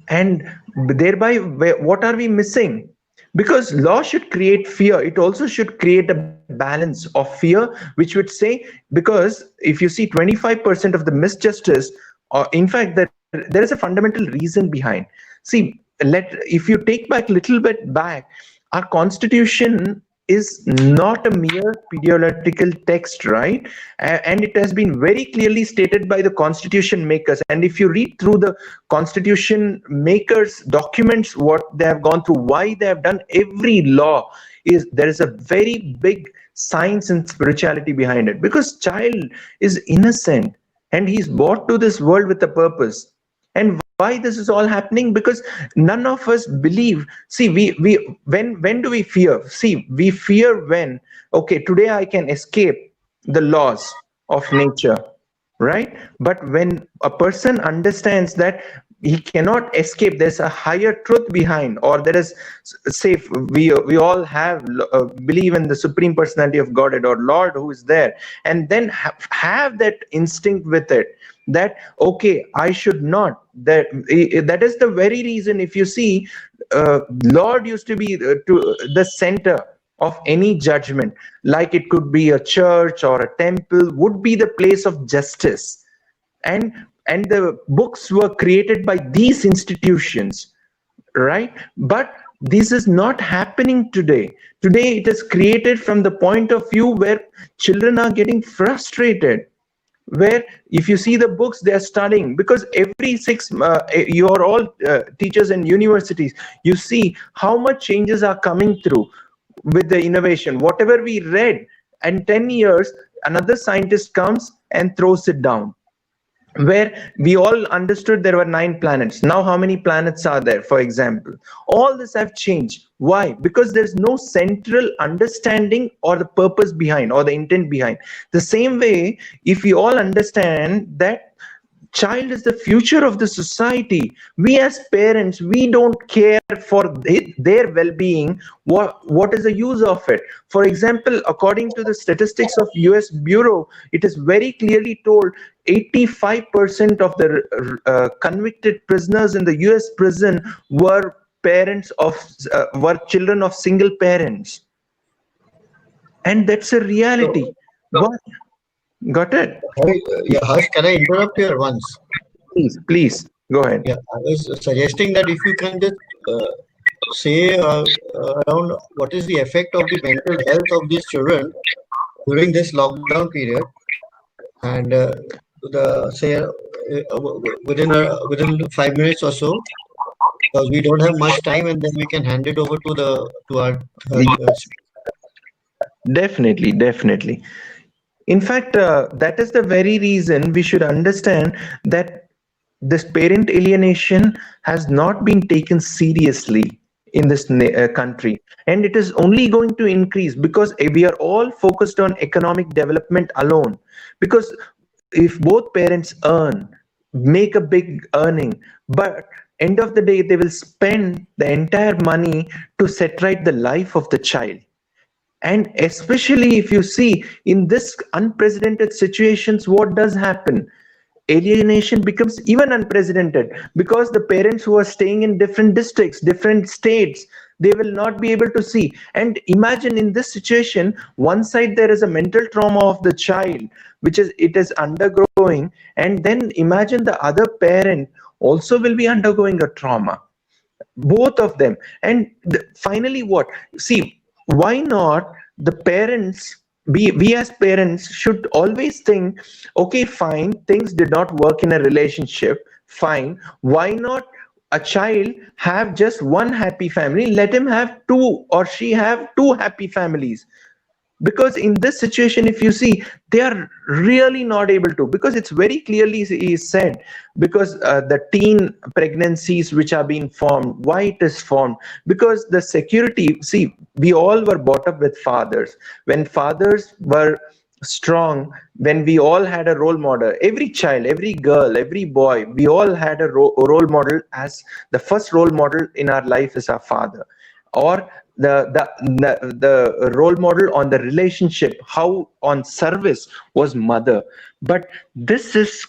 And thereby, what are we missing? Because law should create fear, it also should create a balance of fear, which would say, because if you see 25% of the misjustice, or in fact, there is a fundamental reason behind. See, if you take back little bit back, our constitution is not a mere periodical text, right? And it has been very clearly stated by the constitution makers. And if you read through the constitution makers documents, what they have gone through, why they have done every law, is there is a very big science and spirituality behind it. Because child is innocent and he's brought to this world with a purpose. And why this is all happening? Because none of us believe. See, when do we fear? See, we fear when, okay, today I can escape the laws of nature, right? But when a person understands that he cannot escape, there's a higher truth behind, or there is, say, we all have believe in the supreme personality of Godhead or Lord who is there, and then have that instinct with it, that okay, I should not, that is the very reason, if you see, Lord used to be to the center of any judgment, like it could be a church or a temple, would be the place of justice. And the books were created by these institutions, right? But this is not happening today. Today it is created from the point of view where children are getting frustrated, where if you see the books they are studying, because every 6 you are all teachers in universities, you see how much changes are coming through with the innovation. Whatever we read, and 10 years another scientist comes and throws it down. Where we all understood there were 9 planets, now how many planets are there, for example? All this have changed. Why? Because there's no central understanding or the purpose behind or the intent behind. The same way, if we all understand that child is the future of the society, we as parents, we don't care for their well-being, what is the use of it? For example, according to the statistics of US Bureau, it is very clearly told 85% of the convicted prisoners in the US prison were parents of were children of single parents. And that's a reality. What? Got it? Yeah, Harsh, can I interrupt here once? Please, go ahead. Yeah, I was suggesting that if you can just say around what is the effect of the mental health of these children during this lockdown period, and within 5 minutes or so, because we don't have much time, and then we can hand it over to our third Definitely. In fact, that is the very reason we should understand that this parent alienation has not been taken seriously in this country, and it is only going to increase, because we are all focused on economic development alone. Because if both parents make a big earning, but end of the day they will spend the entire money to set right the life of the child. And especially if you see in this unprecedented situations, what does happen? Alienation becomes even unprecedented, because the parents who are staying in different districts, different states, they will not be able to see. And imagine in this situation, one side there is a mental trauma of the child, which is undergoing, and then imagine the other parent also will be undergoing a trauma, both of them. And finally, what, see, why not the parents, we as parents should always think, okay, fine, things did not work in a relationship, fine, why not a child have just one happy family, let him have two or she have two happy families. Because in this situation, if you see, they are really not able to, because it's very clearly is said, because the teen pregnancies which are being formed, why it is formed, because the security, see, we all were brought up with fathers. When fathers were strong, when we all had a role model, every child, every girl, every boy, we all had a role model, as the first role model in our life is our father, or the role model on the relationship, how on service, was mother. But this is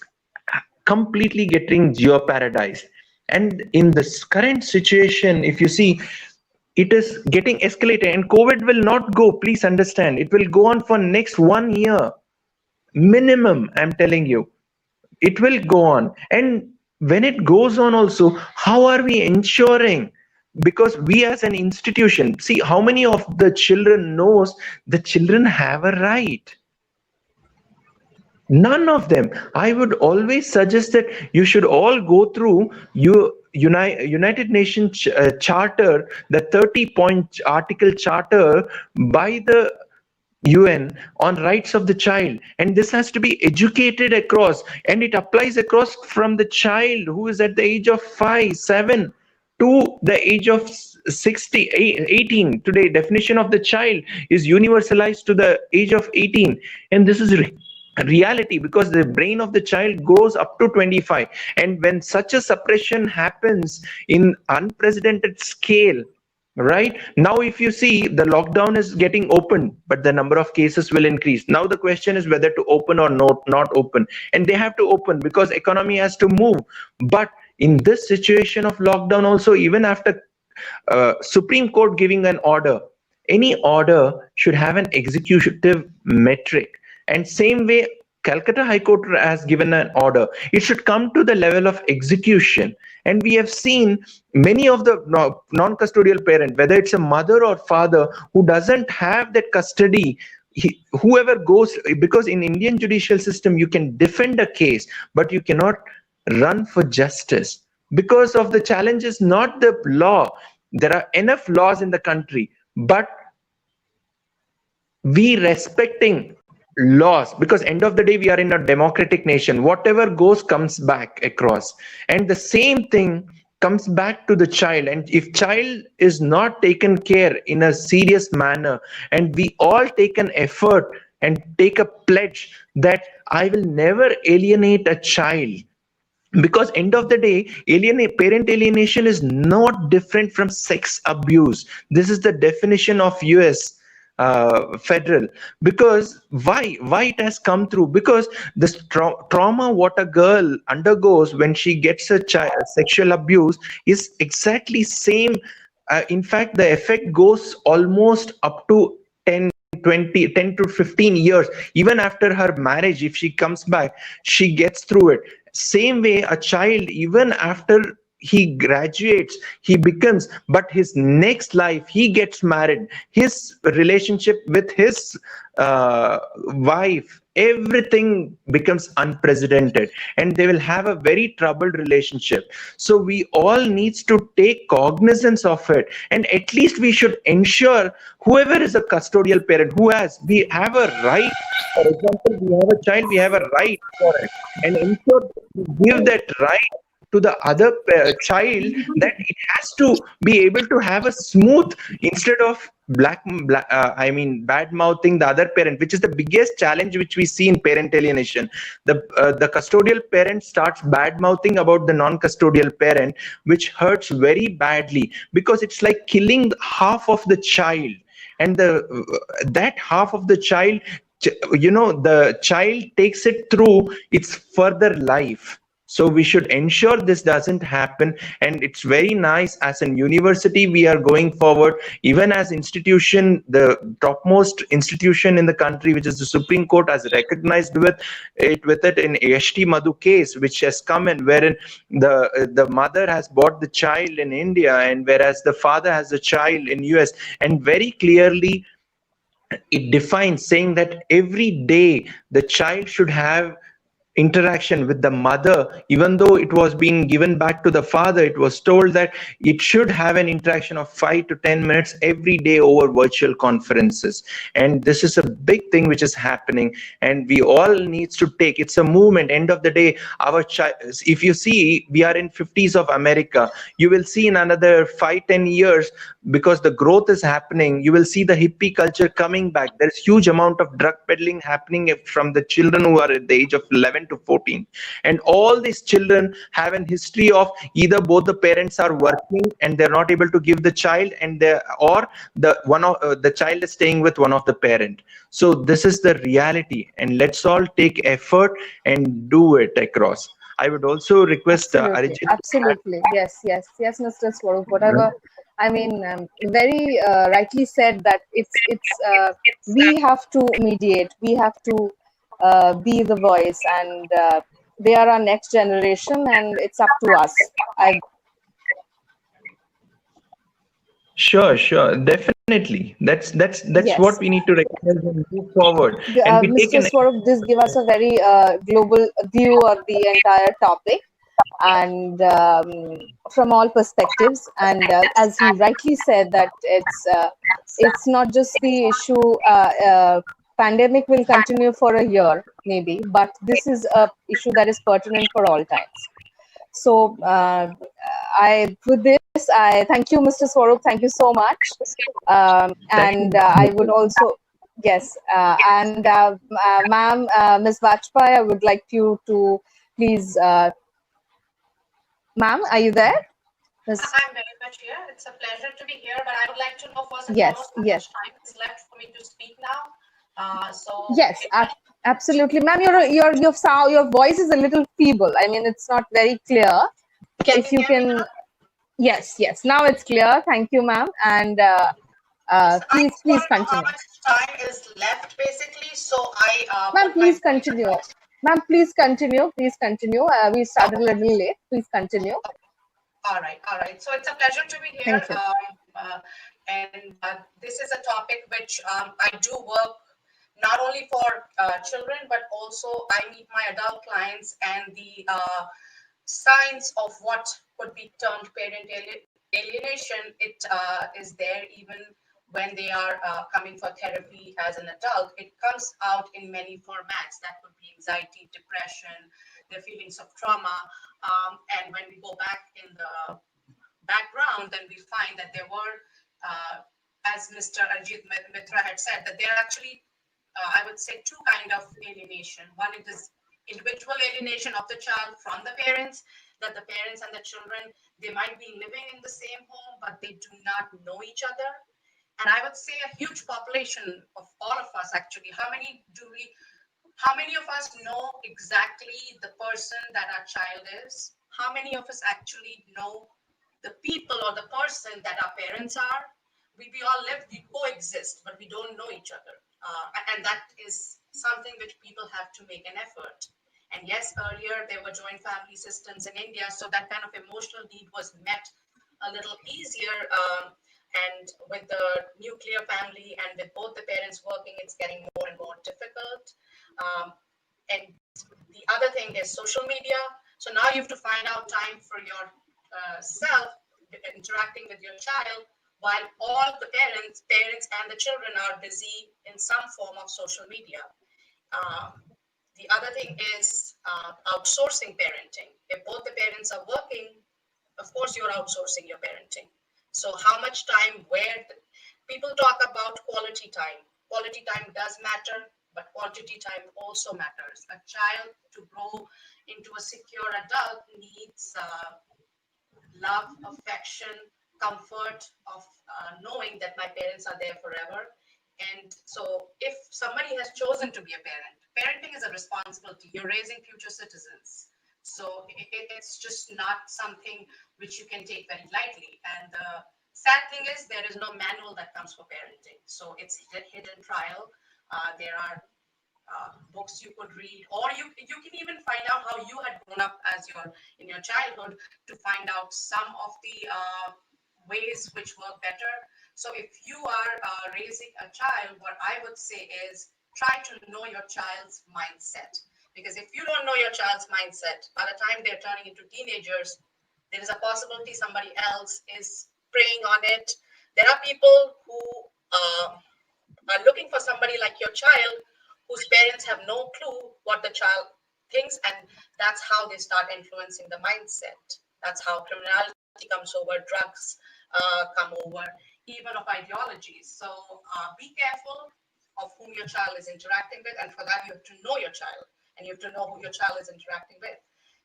completely getting jeopardized. And in this current situation, if you see, it is getting escalated, and COVID will not go, please understand, it will go on for next 1 year minimum, I'm telling you, it will go on. And when it goes on also, how are we ensuring, because we as an institution, see, how many of the children knows the children have a right? None of them. I would always suggest that you should all go through United Nations Charter, the 30-point article charter by the UN on rights of the child, and this has to be educated across, and it applies across from the child who is at the age of 5 7 to the age of 60 18. Today definition of the child is universalized to the age of 18, and this is reality, because the brain of the child grows up to 25. And when such a suppression happens in unprecedented scale, right now, if you see, the lockdown is getting open, but the number of cases will increase. Now the question is whether to open or not open, and they have to open because economy has to move. But in this situation of lockdown also, even after Supreme Court giving an order, any order should have an executive metric. And same way, Calcutta High Court has given an order, it should come to the level of execution. And we have seen many of the non-custodial parent, whether it's a mother or father, who doesn't have that custody, whoever goes, because in Indian judicial system, you can defend a case, but you cannot run for justice, because of the challenges, not the law. There are enough laws in the country, but we respecting laws, because end of the day, we are in a democratic nation, whatever goes comes back across. And the same thing comes back to the child. And if child is not taken care in a serious manner, and we all take an effort and take a pledge that I will never alienate a child, because end of the day, parent alienation is not different from sex abuse. This is the definition of US federal. Because why it has come through, because this trauma what a girl undergoes when she gets a sexual abuse is exactly same. In fact, the effect goes almost up to 10 to 15 years. Even after her marriage, if she comes back, she gets through it. Same way, a child, even after he graduates, he becomes, but his next life, he gets married, his relationship with his wife, everything becomes unprecedented, and they will have a very troubled relationship. So we all needs to take cognizance of it, and at least we should ensure, whoever is a custodial parent, we have a right. For example, we have a child, we have a right for it, and ensure to give that right to the other child, that it has to be able to have a smooth, instead of bad mouthing the other parent, which is the biggest challenge which we see in parent alienation. The custodial parent starts bad mouthing about the non-custodial parent, which hurts very badly, because it's like killing half of the child, and that half of the child, the child takes it through its further life. So we should ensure this doesn't happen. And it's very nice as an university we are going forward, even as institution, the topmost institution in the country, which is the Supreme Court, has recognized with it in AST Madhu case, which has come in, wherein the mother has bought the child in India, and whereas the father has the child in US, and very clearly it defines, saying that every day the child should have interaction with the mother. Even though it was being given back to the father, it was told that it should have an interaction of 5 to 10 minutes every day over virtual conferences. And this is a big thing which is happening, and we all needs to take, it's a movement. End of the day, our child, if you see, we are in 50s of America, you will see in another 5-10 years, because the growth is happening, you will see the hippie culture coming back. There's huge amount of drug peddling happening from the children who are at the age of 11 to 14. And all these children have an history of either both the parents are working and they're not able to give the child, and or the child is staying with one of the parent. So this is the reality, and let's all take effort and do it across. I would also request Absolutely, Arijit. absolutely. Yes, yes, yes, Mr. Swarup. Whatever, I mean, very rightly said that we have to mediate, we have to be the voice, and they are our next generation, and it's up to us. Sure, definitely. That's Yes, what we need to recognize and move forward. And we take Mr. an Swarup, this give us a very global view of the entire topic, and from all perspectives. And as he rightly said, that it's not just the issue. Pandemic will continue for a year, maybe, but this is a issue that is pertinent for all times. So, with this, I thank you, Mr. Swarup. Thank you so much. thank And you. I would also, yes, and ma'am, Ms. Vajpayee, I would like you to please, ma'am, are you there? Ms. I'm very much here. It's a pleasure to be here, but I would like to know first and Yes, foremost how yes. much time is left for me to speak now. Yes, absolutely, ma'am. Your voice is a little feeble. I mean, it's not very clear. If you hear me can, now? yes. Now it's clear. Thank you, ma'am. And please want to know how continue. much time is left, basically. So I Ma'am, put my please continue. Ma'am, please continue. Please continue. We started a little late. Please continue. All right. So it's a pleasure to be here. Thank you. And this is a topic which I do work not only for children, but also I meet my adult clients, and the signs of what could be termed parent alienation, it is there even when they are coming for therapy as an adult. It comes out in many formats. That could be anxiety, depression, their feelings of trauma. And when we go back in the background, then we find that there were, as Mr. Arjit Mitra had said, that there are actually, I would say, two kind of alienation. One is individual alienation of the child from the parents, that the parents and the children, they might be living in the same home, but they do not know each other. And I would say a huge population of all of us, actually, how many of us know exactly the person that our child is? How many of us actually know the people or the person that our parents are? We all live, we coexist, but we don't know each other. And that is something which people have to make an effort. And yes, earlier there were joint family systems in India, so that kind of emotional need was met a little easier. And with the nuclear family and with both the parents working, it's getting more and more difficult. And the other thing is social media. So now you have to find out time for your self interacting with your child, while all the parents and the children are busy in some form of social media. The other thing is outsourcing parenting. If both the parents are working, of course you're outsourcing your parenting. So how much time, where people talk about quality time. Quality time does matter, but quality time also matters. A child to grow into a secure adult needs love, affection, comfort of knowing that my parents are there forever. And so if somebody has chosen to be a parent, parenting is a responsibility. You're raising future citizens. So it's just not something which you can take very lightly. And the sad thing is there is no manual that comes for parenting. So it's hidden trial. There are books you could read, or you can even find out how you had grown up as in your childhood to find out some of the ways which work better. So if you are raising a child, what I would say is try to know your child's mindset. Because if you don't know your child's mindset, by the time they're turning into teenagers, there is a possibility somebody else is preying on it. There are people who are looking for somebody like your child whose parents have no clue what the child thinks, and that's how they start influencing the mindset. That's how criminality comes over, drugs come over, even of ideologies. So be careful of whom your child is interacting with, and for that you have to know your child, and you have to know who your child is interacting with.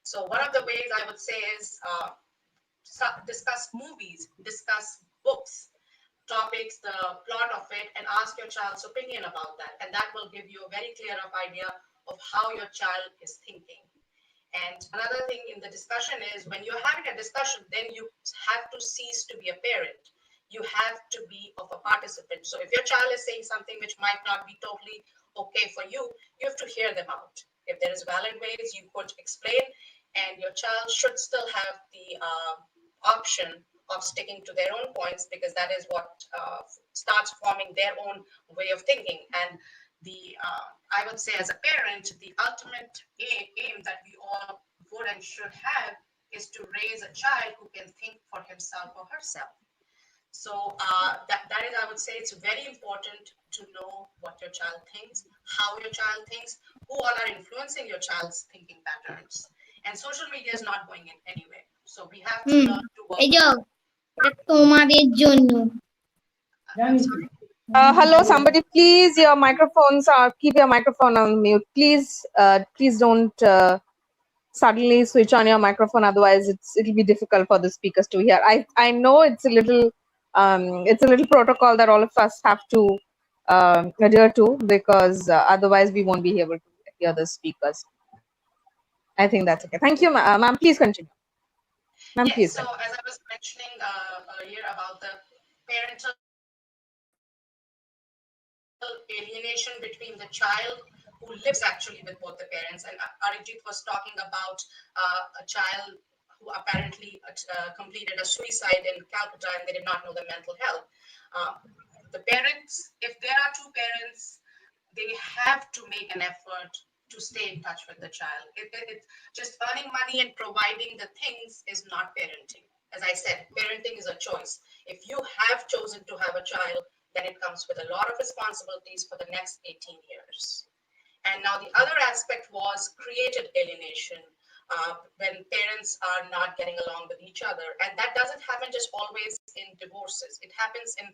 So one of the ways I would say is discuss movies, discuss books, topics, the plot of it, and ask your child's opinion about that. And that will give you a very clear up idea of how your child is thinking. And another thing in the discussion is when you're having a discussion, then you have to cease to be a parent. You have to be of a participant. So if your child is saying something which might not be totally okay for you, you have to hear them out. If there is valid ways you could explain, and your child should still have the option of sticking to their own points, because that is what starts forming their own way of thinking. And the I would say as a parent, the ultimate aim that we all would and should have is to raise a child who can think for himself or herself. So that is, I would say, it's very important to know what your child thinks, how your child thinks, who all are influencing your child's thinking patterns. And social media is not going in anywhere. So we have to learn to work. এই যাও তোমাদের জন্য I'm sorry. Hello, somebody, please. Your microphones are keep your microphone on mute. Please don't suddenly switch on your microphone. Otherwise, it'll be difficult for the speakers to hear. I know it's a little protocol that all of us have to adhere to, because otherwise we won't be able to hear the speakers. I think that's okay. Thank you, ma'am. Please continue. Ma'am, Yes, please. so as I was mentioning earlier about the parental alienation between the child who lives actually with both the parents, and Arijit was talking about a child who apparently completed a suicide in Calcutta, and they did not know the mental health. The parents, if there are two parents, they have to make an effort to stay in touch with the child. Just earning money and providing the things is not parenting. As I said, parenting is a choice. If you have chosen to have a child, then it comes with a lot of responsibilities for the next 18 years. And now the other aspect was created alienation, when parents are not getting along with each other. And that doesn't happen just always in divorces. It happens in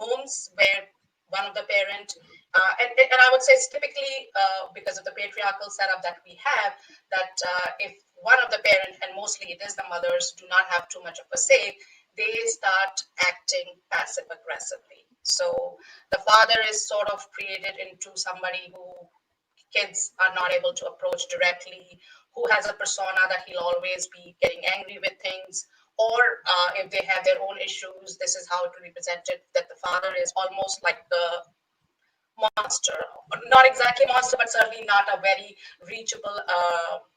homes where one of the parent, and I would say it's typically because of the patriarchal setup that we have, that if one of the parent, and mostly it is the mothers, do not have too much of a say, they start acting passive aggressively. So the father is sort of created into somebody who kids are not able to approach directly, who has a persona that he'll always be getting angry with things, or if they have their own issues, this is how it will be presented, that the father is almost like the monster, not exactly monster, but certainly not a very reachable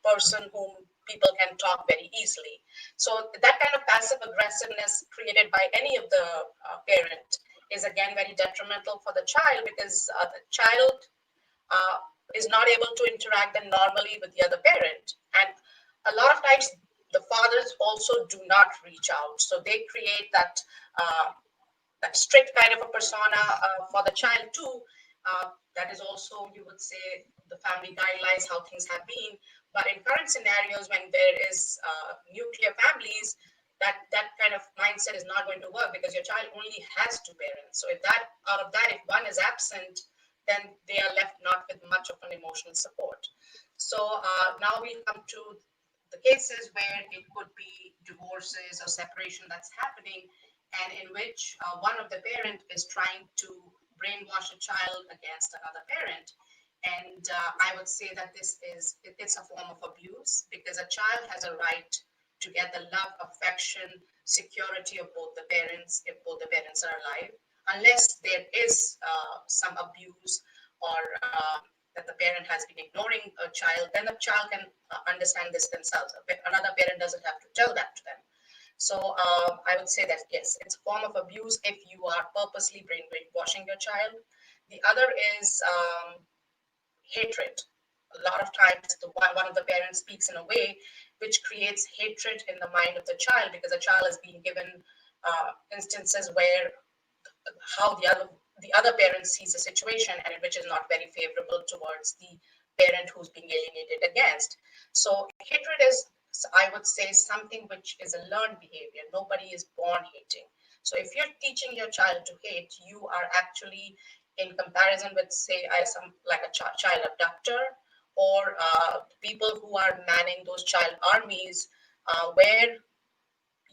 person whom people can talk very easily. So that kind of passive aggressiveness created by any of the parent is again very detrimental for the child, because the child is not able to interact then normally with the other parent. And a lot of times the fathers also do not reach out. So they create that strict kind of a persona for the child too. That is also, you would say, the family guidelines, how things have been. But in current scenarios, when there is nuclear families, that kind of mindset is not going to work, because your child only has two parents. So if out of that, if one is absent, then they are left not with much of an emotional support. So now we come to the cases where it could be divorces or separation that's happening, and in which one of the parent is trying to brainwash a child against another parent. And I would say that it's a form of abuse, because a child has a right to get the love, affection, security of both the parents if both the parents are alive, unless there is some abuse or that the parent has been ignoring a child, then the child can understand this themselves. Another parent doesn't have to tell that to them. So I would say that yes, it's a form of abuse if you are purposely brainwashing your child. The other is hatred. A lot of times, one of the parents speaks in a way which creates hatred in the mind of the child, because a child is being given instances where how the other parent sees the situation, and which is not very favorable towards the parent who's being alienated against. So hatred is, I would say, something which is a learned behavior. Nobody is born hating. So if you're teaching your child to hate, you are actually, in comparison with, say, some like a child abductor, or people who are manning those child armies, where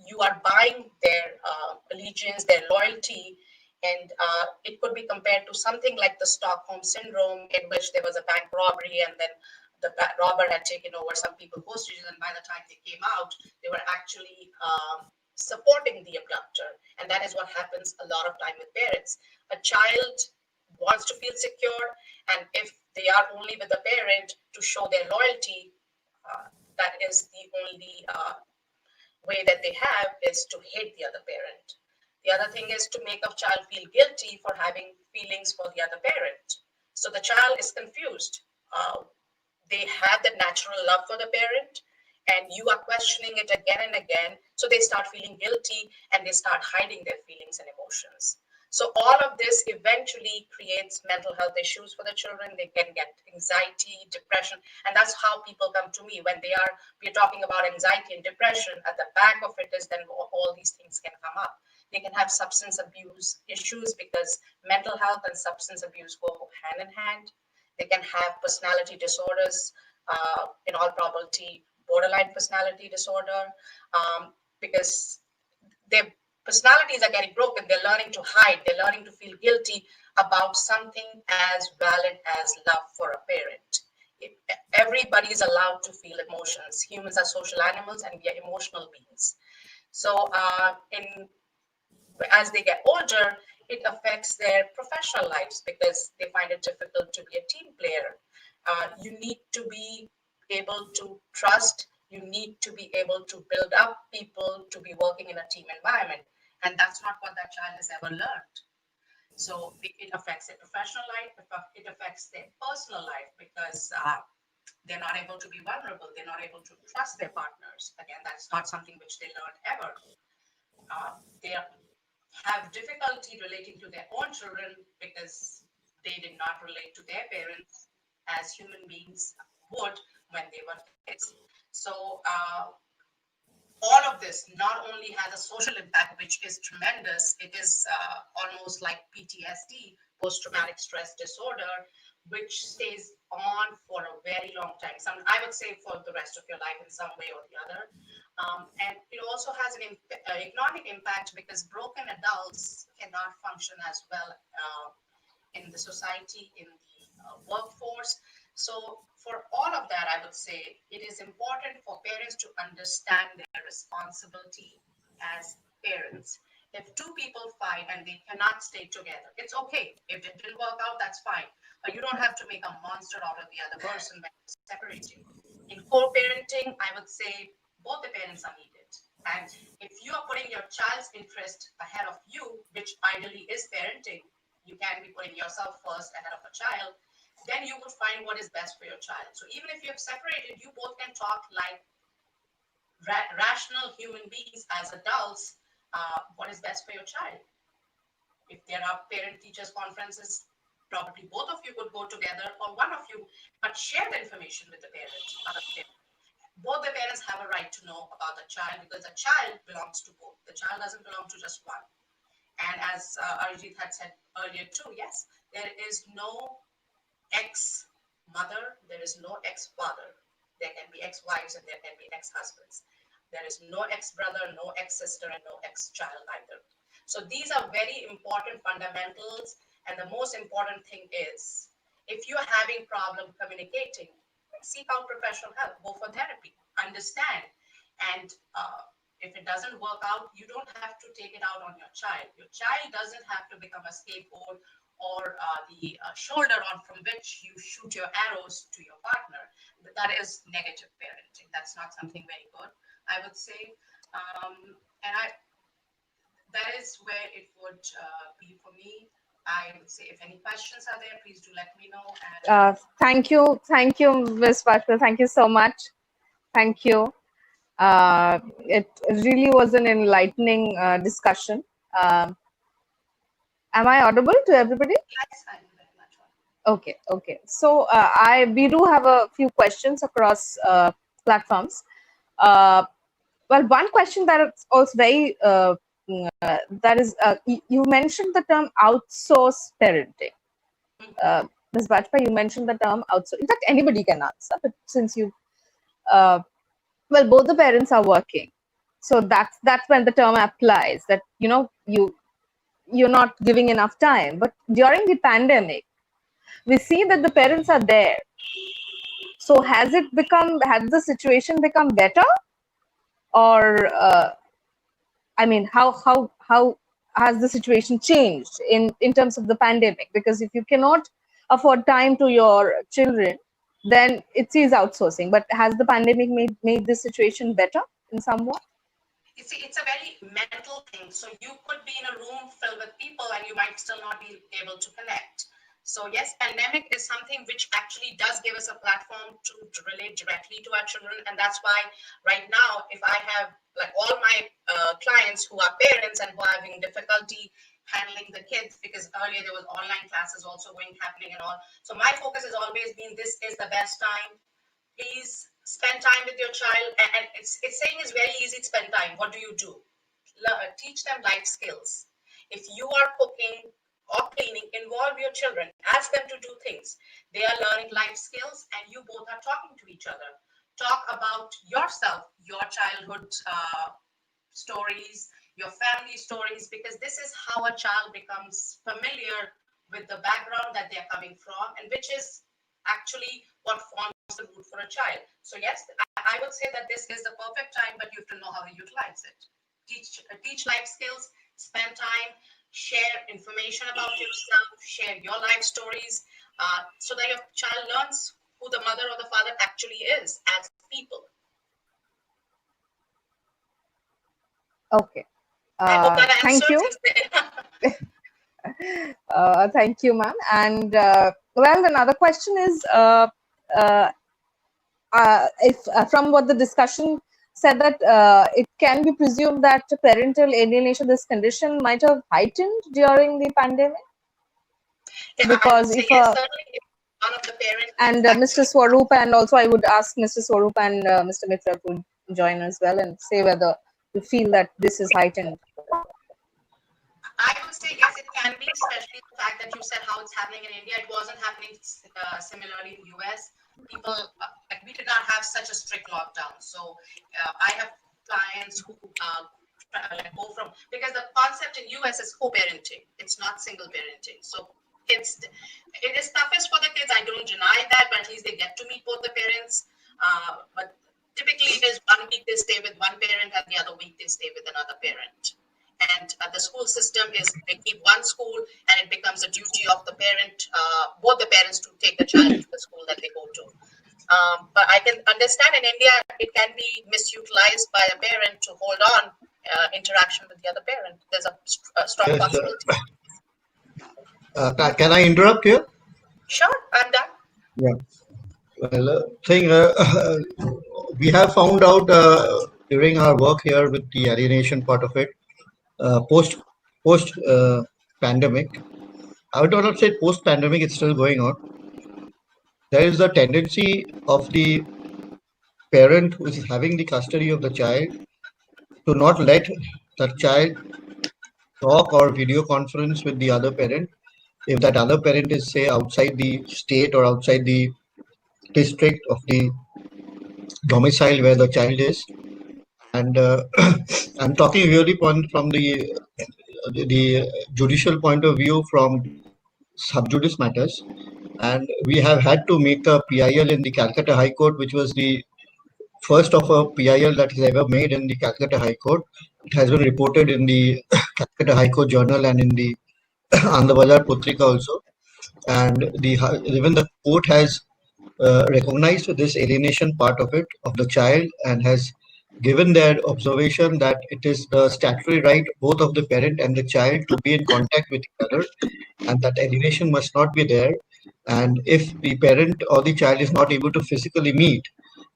you are buying their allegiance, their loyalty. And it could be compared to something like the Stockholm syndrome, in which there was a bank robbery, and then the robber had taken over some people hostages, and by the time they came out, they were actually supporting the abductor. And that is what happens a lot of time with parents. A child wants to feel secure, and if they are only with the parent to show their loyalty, that is the only way that they have, is to hate the other parent. The other thing is to make a child feel guilty for having feelings for the other parent. So the child is confused. They have the natural love for the parent, and you are questioning it again and again. So they start feeling guilty, and they start hiding their feelings and emotions. So all of this eventually creates mental health issues for the children. They can get anxiety, depression, and that's how people come to me when we're talking about anxiety and depression. At the back of it is then all these things can come up. They can have substance abuse issues, because mental health and substance abuse go hand in hand. They can have personality disorders, in all probability, borderline personality disorder, because their personalities are getting broken. They're learning to hide. They're learning to feel guilty about something as valid as love for a parent. Everybody is allowed to feel emotions. Humans are social animals, and we are emotional beings. So as they get older, it affects their professional lives, because they find it difficult to be a team player. You need to be able to trust. You need to be able to build up people to be working in a team environment. And that's not what that child has ever learned. So it affects their professional life. It affects their personal life, because they're not able to be vulnerable. They're not able to trust their partners. Again, that's not something which they learned ever. They have difficulty relating to their own children, because they did not relate to their parents as human beings would when they were kids. So all of this not only has a social impact, which is tremendous. It is almost like PTSD, post-traumatic stress disorder, which stays on for a very long time. I would say for the rest of your life in some way or the other. And it also has an economic impact, because broken adults cannot function as well in the society, in the workforce. So for all of that, I would say it is important for parents to understand their responsibility as parents. If two people fight and they cannot stay together, it's okay. If it didn't work out, that's fine. But you don't have to make a monster out of the other person by separating. In co-parenting, I would say both the parents are needed. And if you are putting your child's interest ahead of you, which ideally is parenting, you can be putting yourself first ahead of a child, then you will find what is best for your child. So even if you have separated, you both can talk like rational human beings as adults, what is best for your child. If there are parent-teachers conferences, probably both of you could go together, or one of you, but share the information with the parent. Both the parents have a right to know about the child, because the child belongs to both. The child doesn't belong to just one. And as Arijit had said earlier too, yes, there is no ex-mother, there is no ex-father. There can be ex-wives and there can be ex-husbands. There is no ex-brother, no ex-sister, and no ex-child either. So these are very important fundamentals. And the most important thing is, If you're having problem communicating, seek out professional help, go for therapy, understand. And if it doesn't work out, you don't have to take it out on your child. Your child doesn't have to become a scapegoat or the shoulder on from which you shoot your arrows to your partner. That is negative parenting. That's not something very good, I would say. That is where it would be for me. I would say if any questions are there, please do let me know. And thank you, Ms. Bajpayee. Thank you so much. Thank you. It really was an enlightening discussion. Am I audible to everybody? yes, I'm very much on. Okay. So we do have a few questions across platforms. Well, one question that is also very that is you mentioned the term outsource parenting. Ms. Bajpayee, you mentioned the term outsource. In fact, anybody can answer, but since you well, both the parents are working, so that's when the term applies, that you're not giving enough time. But during the pandemic, we see that the parents are there. So has the situation become better, or I mean, how has the situation changed in terms of the pandemic? Because if you cannot afford time to your children, then it is outsourcing. But has the pandemic made this situation better in some way? You see, it's a very mental thing. So you could be in a room filled with people and you might still not be able to connect. So yes, pandemic is something which actually does give us a platform to relate directly to our children. And that's why right now, if I have like all my clients who are parents and who are having difficulty handling the kids, because earlier there was online classes also happening and all. So my focus has always been, this is the best time. Please spend time with your child. And it's saying it's very easy to spend time. What do? Teach them life skills. If you are cooking or cleaning, involve your children, ask them to do things. They are learning life skills and you both are talking to each other. Talk about yourself, your childhood stories, your family stories, because this is how a child becomes familiar with the background that they're coming from, and which is actually what forms the root for a child. So yes, I would say that this is the perfect time, but you have to know how to utilize it. Teach life skills, spend time, share information about yourself, share your life stories, so that your child learns who the mother or the father actually is as people. Okay. I hope that thank you. Thank you, ma'am. And well, another question is, if from what the discussion said, that it can be presumed that parental alienation, this condition, might have heightened during the pandemic, because if yes, one of the parents and Mr. Swaroop, and also I would ask Mr. Swaroop and Mr. Mitra to join as well and say whether you feel that this is heightened. I would say yes, it can be, especially the fact that you said how it's happening in India. It wasn't happening similarly in US. People, we did not have such a strict lockdown. So I have clients who go from, because the concept in US is co-parenting. It's not single parenting. So it is toughest for the kids. I don't deny that, but at least they get to meet both the parents. But typically it is 1 week they stay with one parent and the other week they stay with another parent. And the school system is, they keep one school and it becomes a duty of the parent, both the parents, to take the child to the school that they go to. But I can understand in India, it can be misutilized by a parent to hold on interaction with the other parent. There's a strong possibility. Can I interrupt here? Sure, I'm done. Yeah. Well, we have found out during our work here with the alienation part of it, post pandemic. I would not say post pandemic; it's still going on. There is a tendency of the parent who is having the custody of the child to not let the child talk or video conference with the other parent if that other parent is, say, outside the state or outside the district of the domicile where the child is. And I'm talking really from the judicial point of view, from sub judice matters. and we have had to make a PIL in the Calcutta High Court, which was the first of a PIL that is ever made in the Calcutta High Court. It has been reported in the Calcutta High Court Journal and in the Andhra Bazar Putrika also. And even the court has recognized this alienation part of it, of the child, and has given their observation that it is the statutory right both of the parent and the child to be in contact with each other, and that alienation must not be there. And if the parent or the child is not able to physically meet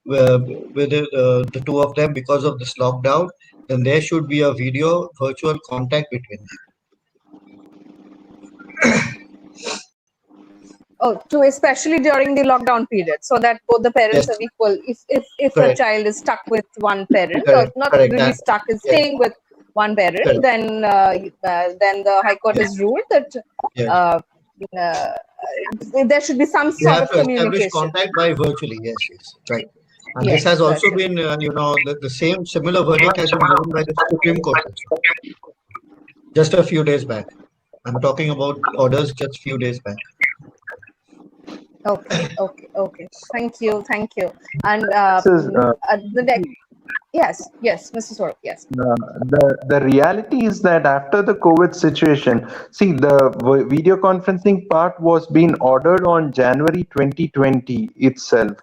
with the two of them because of this lockdown, then there should be a video virtual contact between them. Oh, to especially during the lockdown period, so that both the parents Yes. are equal. If a Correct. child is stuck with one parent, Correct, or not correct, really and- stuck, is yes. staying with one parent, Correct. then the High Court has ruled that Yes. there should be some You sort have of to establish communication. contact by virtually. Yes, yes, right. And Yes, this has also virtually. been, the same similar verdict has been given by the Supreme Court also, just a few days back. I'm talking about orders just few days back. Okay. Thank you. And This is, the next, yes, Mr. Swarup, yes. the reality is that after the COVID situation, see, the video conferencing part was being ordered on January 2020 itself.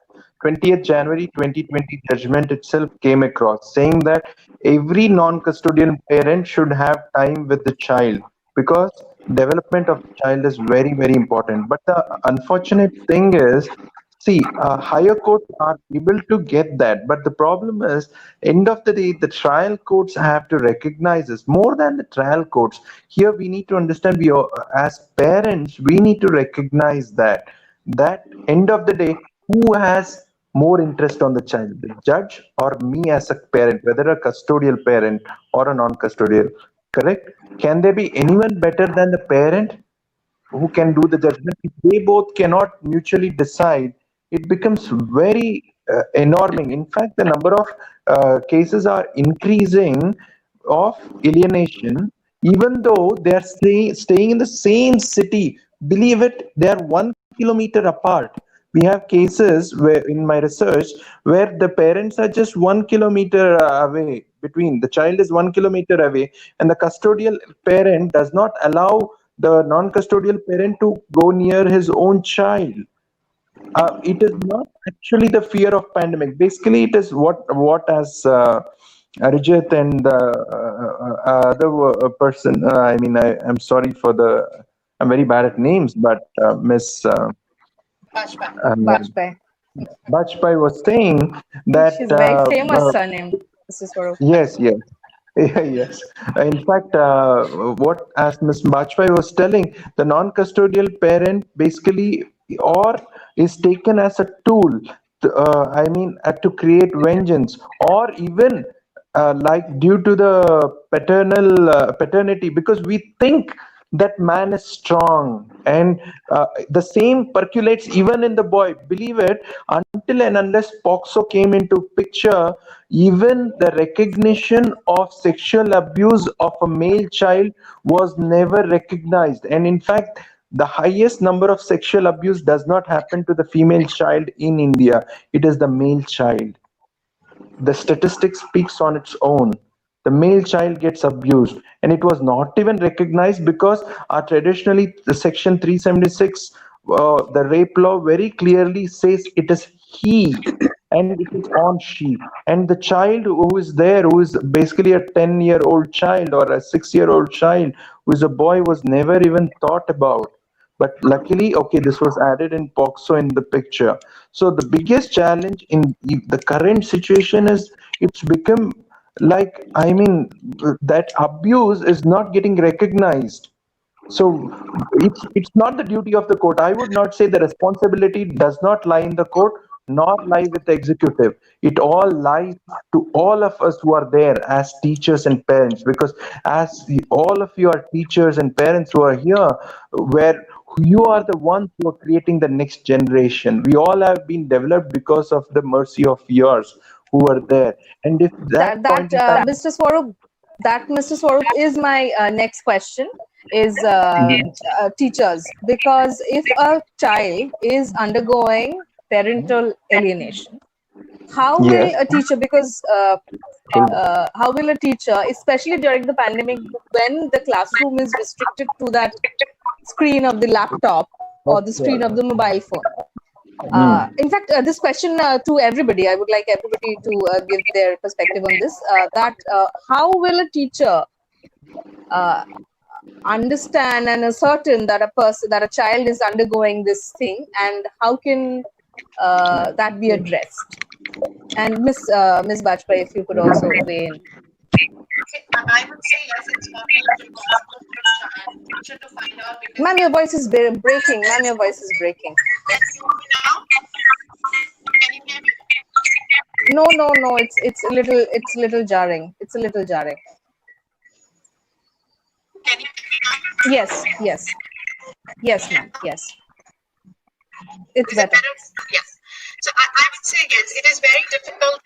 20th January 2020 judgment itself came across saying that every non-custodial parent should have time with the child because development of the child is very, very important. But the unfortunate thing is, see, higher courts are able to get that, but the problem is, end of the day, the trial courts have to recognize this more than the trial courts. Here, we need to understand, we are, as parents, we need to recognize that end of the day, who has more interest on the child, the judge or me as a parent, whether a custodial parent or a non-custodial, correct? Can there be anyone better than the parent who can do the judgment? If they both cannot mutually decide, it becomes very enormous. In fact, the number of cases are increasing of alienation, even though they are staying in the same city. Believe it, they are 1 kilometer apart. We have cases where, in my research, where the parents are just 1 kilometer away. Between the child is 1 kilometer away, and the custodial parent does not allow the non-custodial parent to go near his own child. It is not actually the fear of pandemic. Basically, it is what as Arijit and the other person. I'm sorry for the. I'm very bad at names, but Miss Bajpai. Bajpai was saying that. She's a very famous surname, Mr. Swarup. Yes. Yes. In fact, what as Ms. Bajpai was telling, the non-custodial parent basically or is taken as a tool, to create vengeance, or even like due to the paternity, because we think that man is strong, and the same percolates even in the boy. Believe it, until and unless POXO came into picture, even the recognition of sexual abuse of a male child was never recognized. And in fact, the highest number of sexual abuse does not happen to the female child in India. It is the male child. The statistic speaks on its own. The male child gets abused, and it was not even recognized because traditionally the section 376, the rape law, very clearly says it is he and it is on she. And the child who is there, who is basically a 10-year-old child or a 6-year-old child, who is a boy, was never even thought about. But luckily, okay, this was added in POXO in the picture. So the biggest challenge in the current situation is it's become like, that abuse is not getting recognized. So it's not the duty of the court. I would not say the responsibility does not lie in the court, nor lie with the executive. It all lies to all of us who are there as teachers and parents, because all of you are teachers and parents who are here, where you are the ones who are creating the next generation. We all have been developed because of the mercy of yours who are there. And if that point in time, Mr. Swarup, that, Mr. Swarup, is my next question, is teachers. Because if a child is undergoing parental alienation, how will a teacher, because how will a teacher, especially during the pandemic, when the classroom is restricted to that screen of the laptop or the screen of the mobile phone? In fact, this question to everybody, I would like everybody to give their perspective on this, how will a teacher understand and ascertain that a child is undergoing this thing, and how can that be addressed? And Miss Bajpai, if you could also weigh in. I would say yes, it's possible for a teacher to find out. Ma'am, your voice is breaking. Ma'am, your voice is breaking. Can you hear me? No. It's a little jarring. It's a little jarring. Can you hear me now? Yes, ma'am. Yes. It's better. Yes. So I would say yes, it is very difficult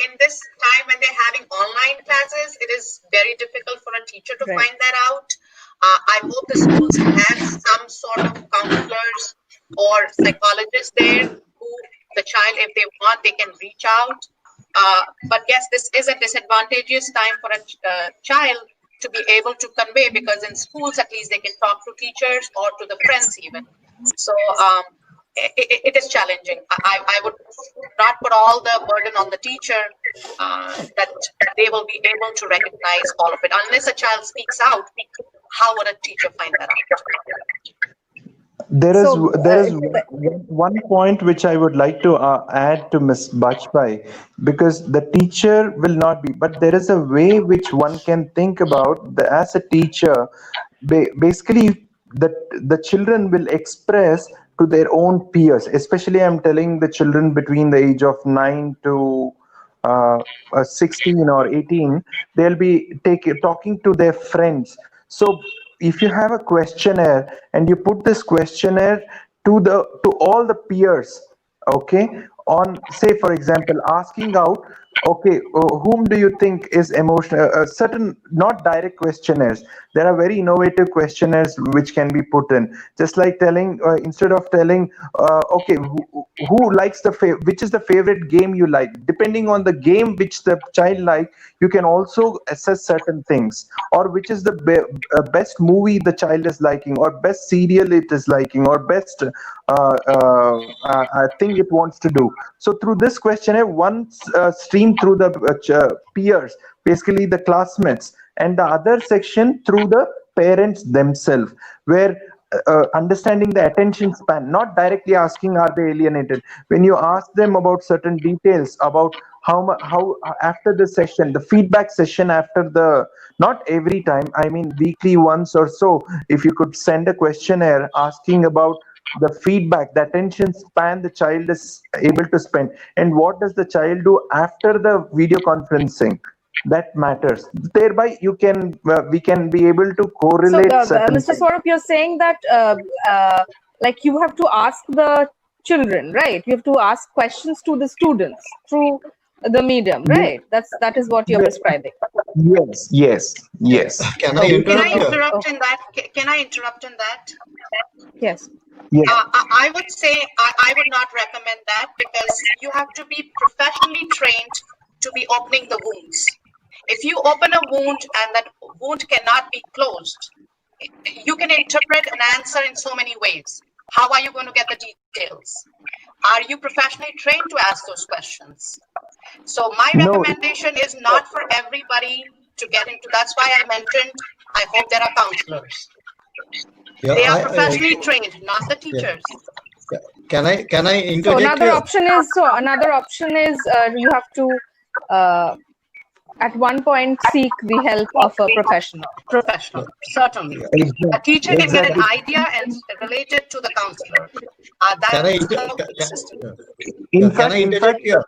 in this time when they're having online classes, it is very difficult for a teacher to find that out. I hope the schools have some sort of counselors or psychologists there who the child, if they want, they can reach out. But yes, this is a disadvantageous time for a child to be able to convey, because in schools, at least they can talk to teachers or to the friends even. So it is challenging. I would not put all the burden on the teacher, that they will be able to recognize all of it. Unless a child speaks out, how would a teacher find that out? There is one point which I would like to add to Ms. Bajpai, because the teacher will not be, but there is a way which one can think about as a teacher. Basically, the children will express to their own peers. Especially, I'm telling the children between the age of 9 to 16 or 18. They'll be talking to their friends. So if you have a questionnaire and you put this questionnaire to all the peers, okay, on, say for example, asking out, okay, whom do you think is emotional, certain, not direct questionnaires, there are very innovative questionnaires which can be put in, just like telling, instead of telling, okay, who likes which is the favorite game you like, depending on the game which the child like, you can also assess certain things, or which is the best movie the child is liking, or best serial it is liking, or best thing it wants to do. So through this questionnaire, one stream through the peers, basically the classmates, and the other section through the parents themselves, where understanding the attention span, not directly asking are they alienated. When you ask them about certain details about how after the session, the feedback session, after the, not every time, I mean weekly once or so, if you could send a questionnaire asking about the feedback, the attention span the child is able to spend, and what does the child do after the video conferencing, that matters. Thereby you can we can be able to correlate. So Mr. Swarup, you're saying that like you have to ask the children, right? You have to ask questions to the students through the medium, right? That is what you're prescribing. Yes. Can I interrupt? In that? Can I interrupt in that? Yes. I would say I would not recommend that, because you have to be professionally trained to be opening the wounds. If you open a wound and that wound cannot be closed, you can interpret an answer in so many ways. How are you going to get the details? Are you professionally trained to ask those questions? So my recommendation is not for everybody to get into. That's why I mentioned, I hope there are counselors. Yeah, they are professionally trained, not the teachers. Yeah. Can I interject? So another option is you have to at one point seek the help of a professional. Certainly. A teacher can get an idea and relate it to the counselor. Can I interject here?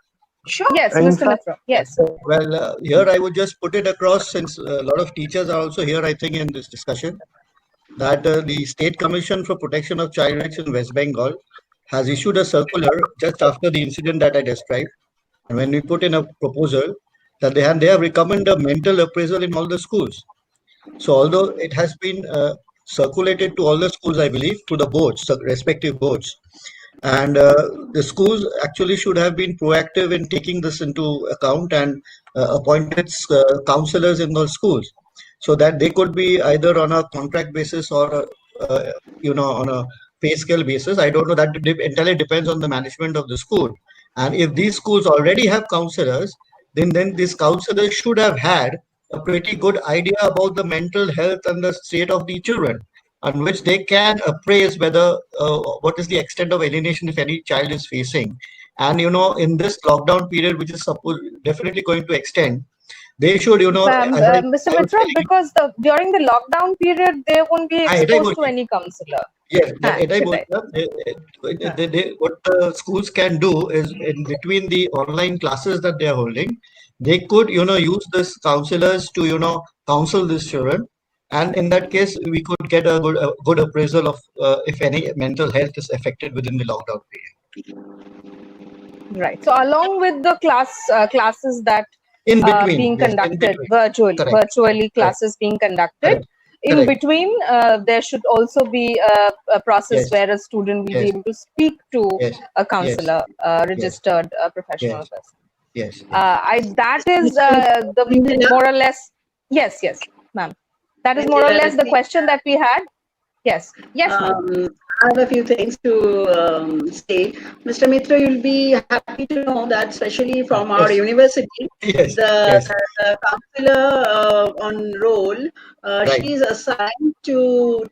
Sure. Yes, Mr. Mitra. Yes. Well, here I would just put it across, since a lot of teachers are also here, I think, in this discussion, that the State Commission for Protection of Child Rights in West Bengal has issued a circular just after the incident that I described. And when we put in a proposal, that they have recommended a mental appraisal in all the schools. So although it has been circulated to all the schools, I believe, to the boards, the respective boards, and the schools actually should have been proactive in taking this into account and appointed counselors in those schools, so that they could be either on a contract basis or on a pay scale basis. I don't know, that entirely depends on the management of the school. And if these schools already have counselors, then these counselors should have had a pretty good idea about the mental health and the state of the children, on which they can appraise whether what is the extent of alienation if any child is facing. And in this lockdown period, which is definitely going to extend, they should, as Mr. I was Mitra, telling, because during the lockdown period, they won't be exposed to any counselor. yes, Right. what the schools can do is, in between the online classes that they are holding, they could, use this counselors to, counsel these children. And in that case, we could get a good appraisal of if any mental health is affected within the lockdown period. Right. So along with the classes that In between, being yes, in conducted between. Correct. virtually classes being conducted, Correct. in Correct. between there should also be a process Yes. where a student will be Yes. able to speak to Yes. a counselor, registered professional Yes. person. Yes. That is the more or less. Yes, ma'am. That is more or less the question that we had. Yes, ma'am. I have a few things to say. Mr. Mitra, you'll be happy to know that, especially from our Yes. university, Yes. the counselor on roll, Right. she is assigned to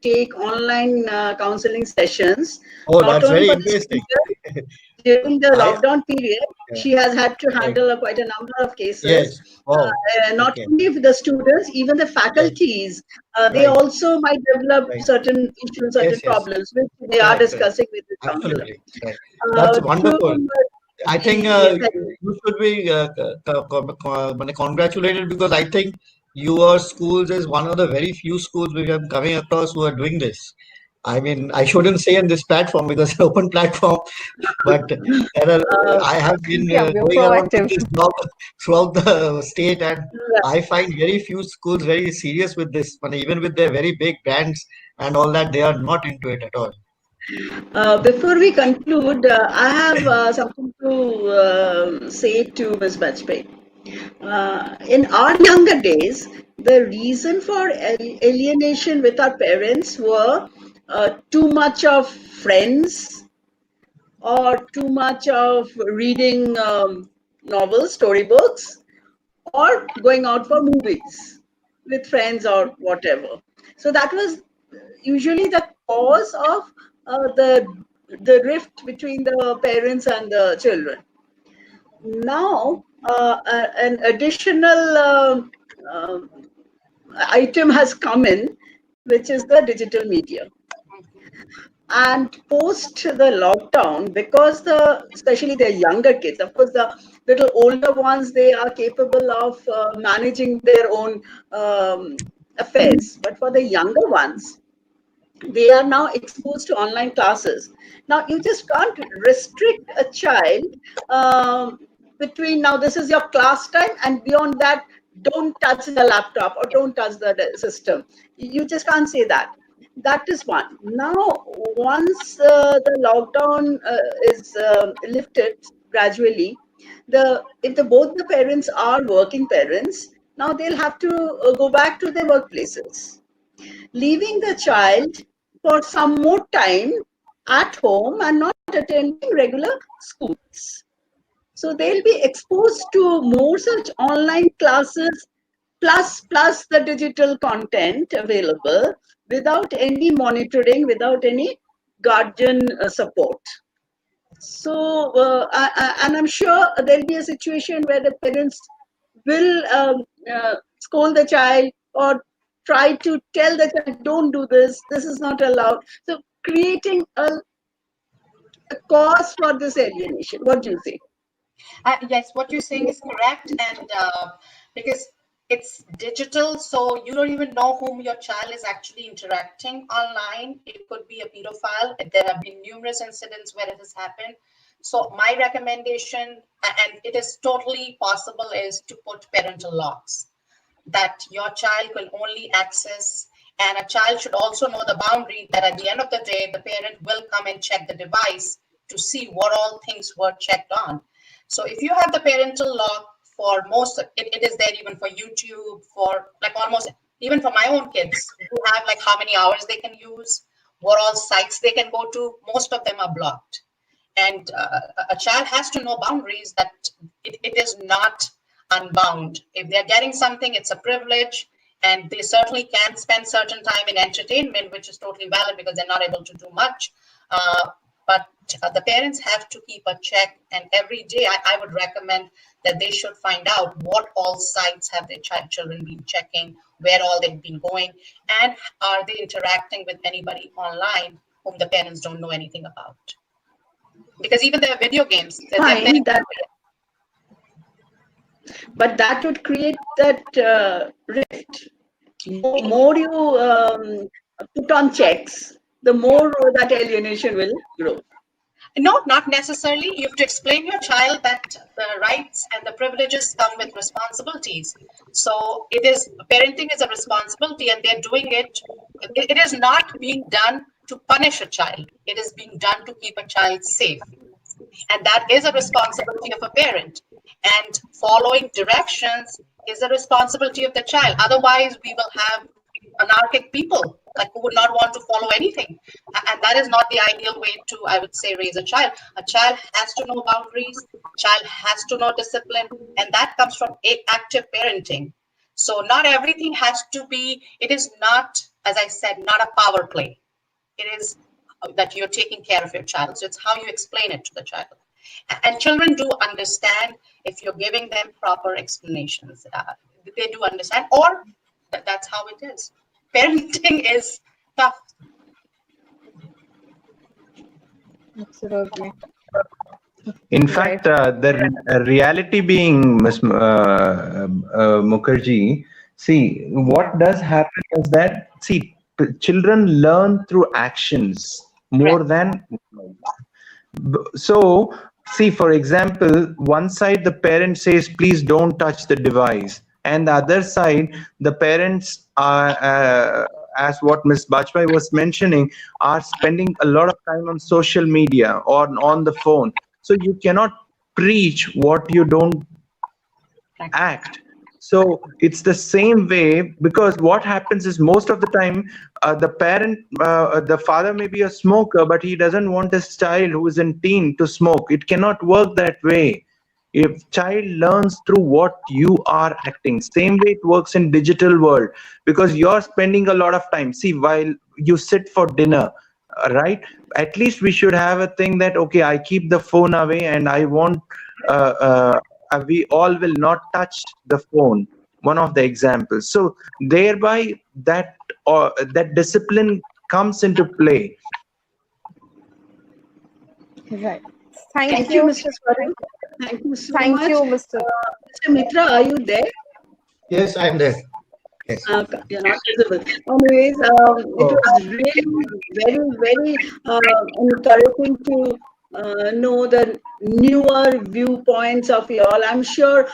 take online counseling sessions. Oh, not that's only very for the interesting. students. During the lockdown period, she has had to handle quite a number of cases. Yes. Oh, not okay. only the students, even the faculties, they Right. also might develop Right. certain issues, certain Yes, yes. problems, which they are Correct, discussing with the counselor. Absolutely. Right. That's wonderful. I think Yes, you should be congratulated, because I think your schools is one of the very few schools we are coming across who are doing this. I mean, I shouldn't say in this platform because it's an open platform, but I have been Yeah, we're going around with proactive. this job throughout the state, and I find very few schools very serious with this. And even with their very big brands and all that, they are not into it at all. Before we conclude, I have something to say to Ms. Bajpayee. In our younger days, the reason for alienation with our parents were too much of friends or too much of reading novels, storybooks, or going out for movies with friends or whatever. So that was usually the cause of the rift between the parents and the children. Now, an additional item has come in, which is the digital media. And post the lockdown, because especially the younger kids, of course, the little older ones, they are capable of managing their own affairs. But for the younger ones, they are now exposed to online classes. Now, you just can't restrict a child between now, this is your class time, and beyond that, don't touch the laptop or don't touch the system. You just can't say that. That is one. Now, once the lockdown is lifted gradually, if both the parents are working parents, now they'll have to go back to their workplaces, leaving the child for some more time at home and not attending regular schools. So they'll be exposed to more such online classes, plus the digital content available, without any monitoring, without any guardian support. So, and I'm sure there'll be a situation where the parents will scold the child or try to tell the child, don't do this, this is not allowed. So, creating a cause for this alienation. What do you say? Yes, what you're saying is correct, and because it's digital, so you don't even know whom your child is actually interacting online. It could be a pedophile. There have been numerous incidents where it has happened. So my recommendation, and it is totally possible, is to put parental locks that your child will only access, and a child should also know the boundary that at the end of the day, the parent will come and check the device to see what all things were checked on. So if you have the parental lock for most, it is there even for YouTube, for like almost, even for my own kids, who have like how many hours they can use, what all sites they can go to, most of them are blocked. And a child has to know boundaries, that it is not unbound. If they're getting something, it's a privilege, and they certainly can spend certain time in entertainment, which is totally valid because they're not able to do much. But the parents have to keep a check, and every day I would recommend that they should find out what all sites have their children been checking, where all they've been going, and are they interacting with anybody online whom the parents don't know anything about. Because even there are video games. Fine, but that would create that rift. The more you put on checks, the more that alienation will grow. No, not necessarily. You have to explain your child that the rights and the privileges come with responsibilities. So it is, parenting is a responsibility, and they're doing it. It is not being done to punish a child. It is being done to keep a child safe. And that is a responsibility of a parent. And following directions is a responsibility of the child. Otherwise, we will have anarchic people, like, who would not want to follow anything. And that is not the ideal way to, I would say, raise a child. A child has to know boundaries, child has to know discipline, and that comes from active parenting. So not everything has to be, it is not, as I said, not a power play. It is that you're taking care of your child. So it's how you explain it to the child. And children do understand if you're giving them proper explanations. They do understand, or that's how it is. Parenting is tough. Absolutely. In fact, the reality being, Ms. Mukherjee, see, what does happen is that, see, children learn through actions more than. So, see, for example, one side the parent says, please don't touch the device. And the other side, the parents are, as what Ms. Bajpai was mentioning, are spending a lot of time on social media or on the phone. So you cannot preach what you don't act. So it's the same way, because what happens is most of the time, the parent, the father may be a smoker, but he doesn't want his child who is in teen to smoke. It cannot work that way. If child learns through what you are acting, same way it works in digital world, because you're spending a lot of time. See, while you sit for dinner, right? At least we should have a thing that, okay, I keep the phone away, and I want, we all will not touch the phone. One of the examples. So thereby that that discipline comes into play. Right. Thank you, Mr. Swarup. Thank you so much. Thank you, Mr. Mr. Mitra, are you there? Yes, I'm there. Yes. You're not visible. Anyways, it was really very encouraging to know the newer viewpoints of you all. I'm sure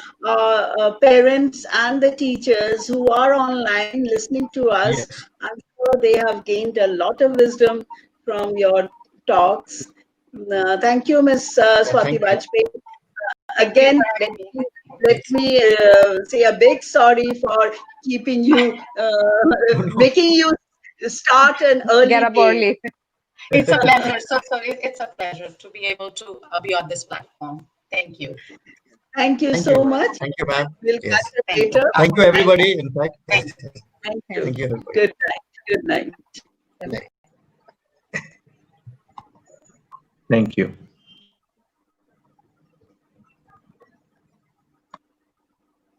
parents and the teachers who are online listening to us, Yes. I'm sure they have gained a lot of wisdom from your talks. Thank you, Ms. Swati Thank you. Bajpai. Again, let me say a big sorry for keeping you, making you start an early Get up day. early. It's a pleasure. So it's a pleasure to be able to be on this platform. Thank you. Thank you Thank so you. much. Thank you, ma'am. We'll Yes. catch up later. Thank you, everybody. In fact, Thank Thank you. thank you, everybody. Good night. Good night. Good night. Thank you.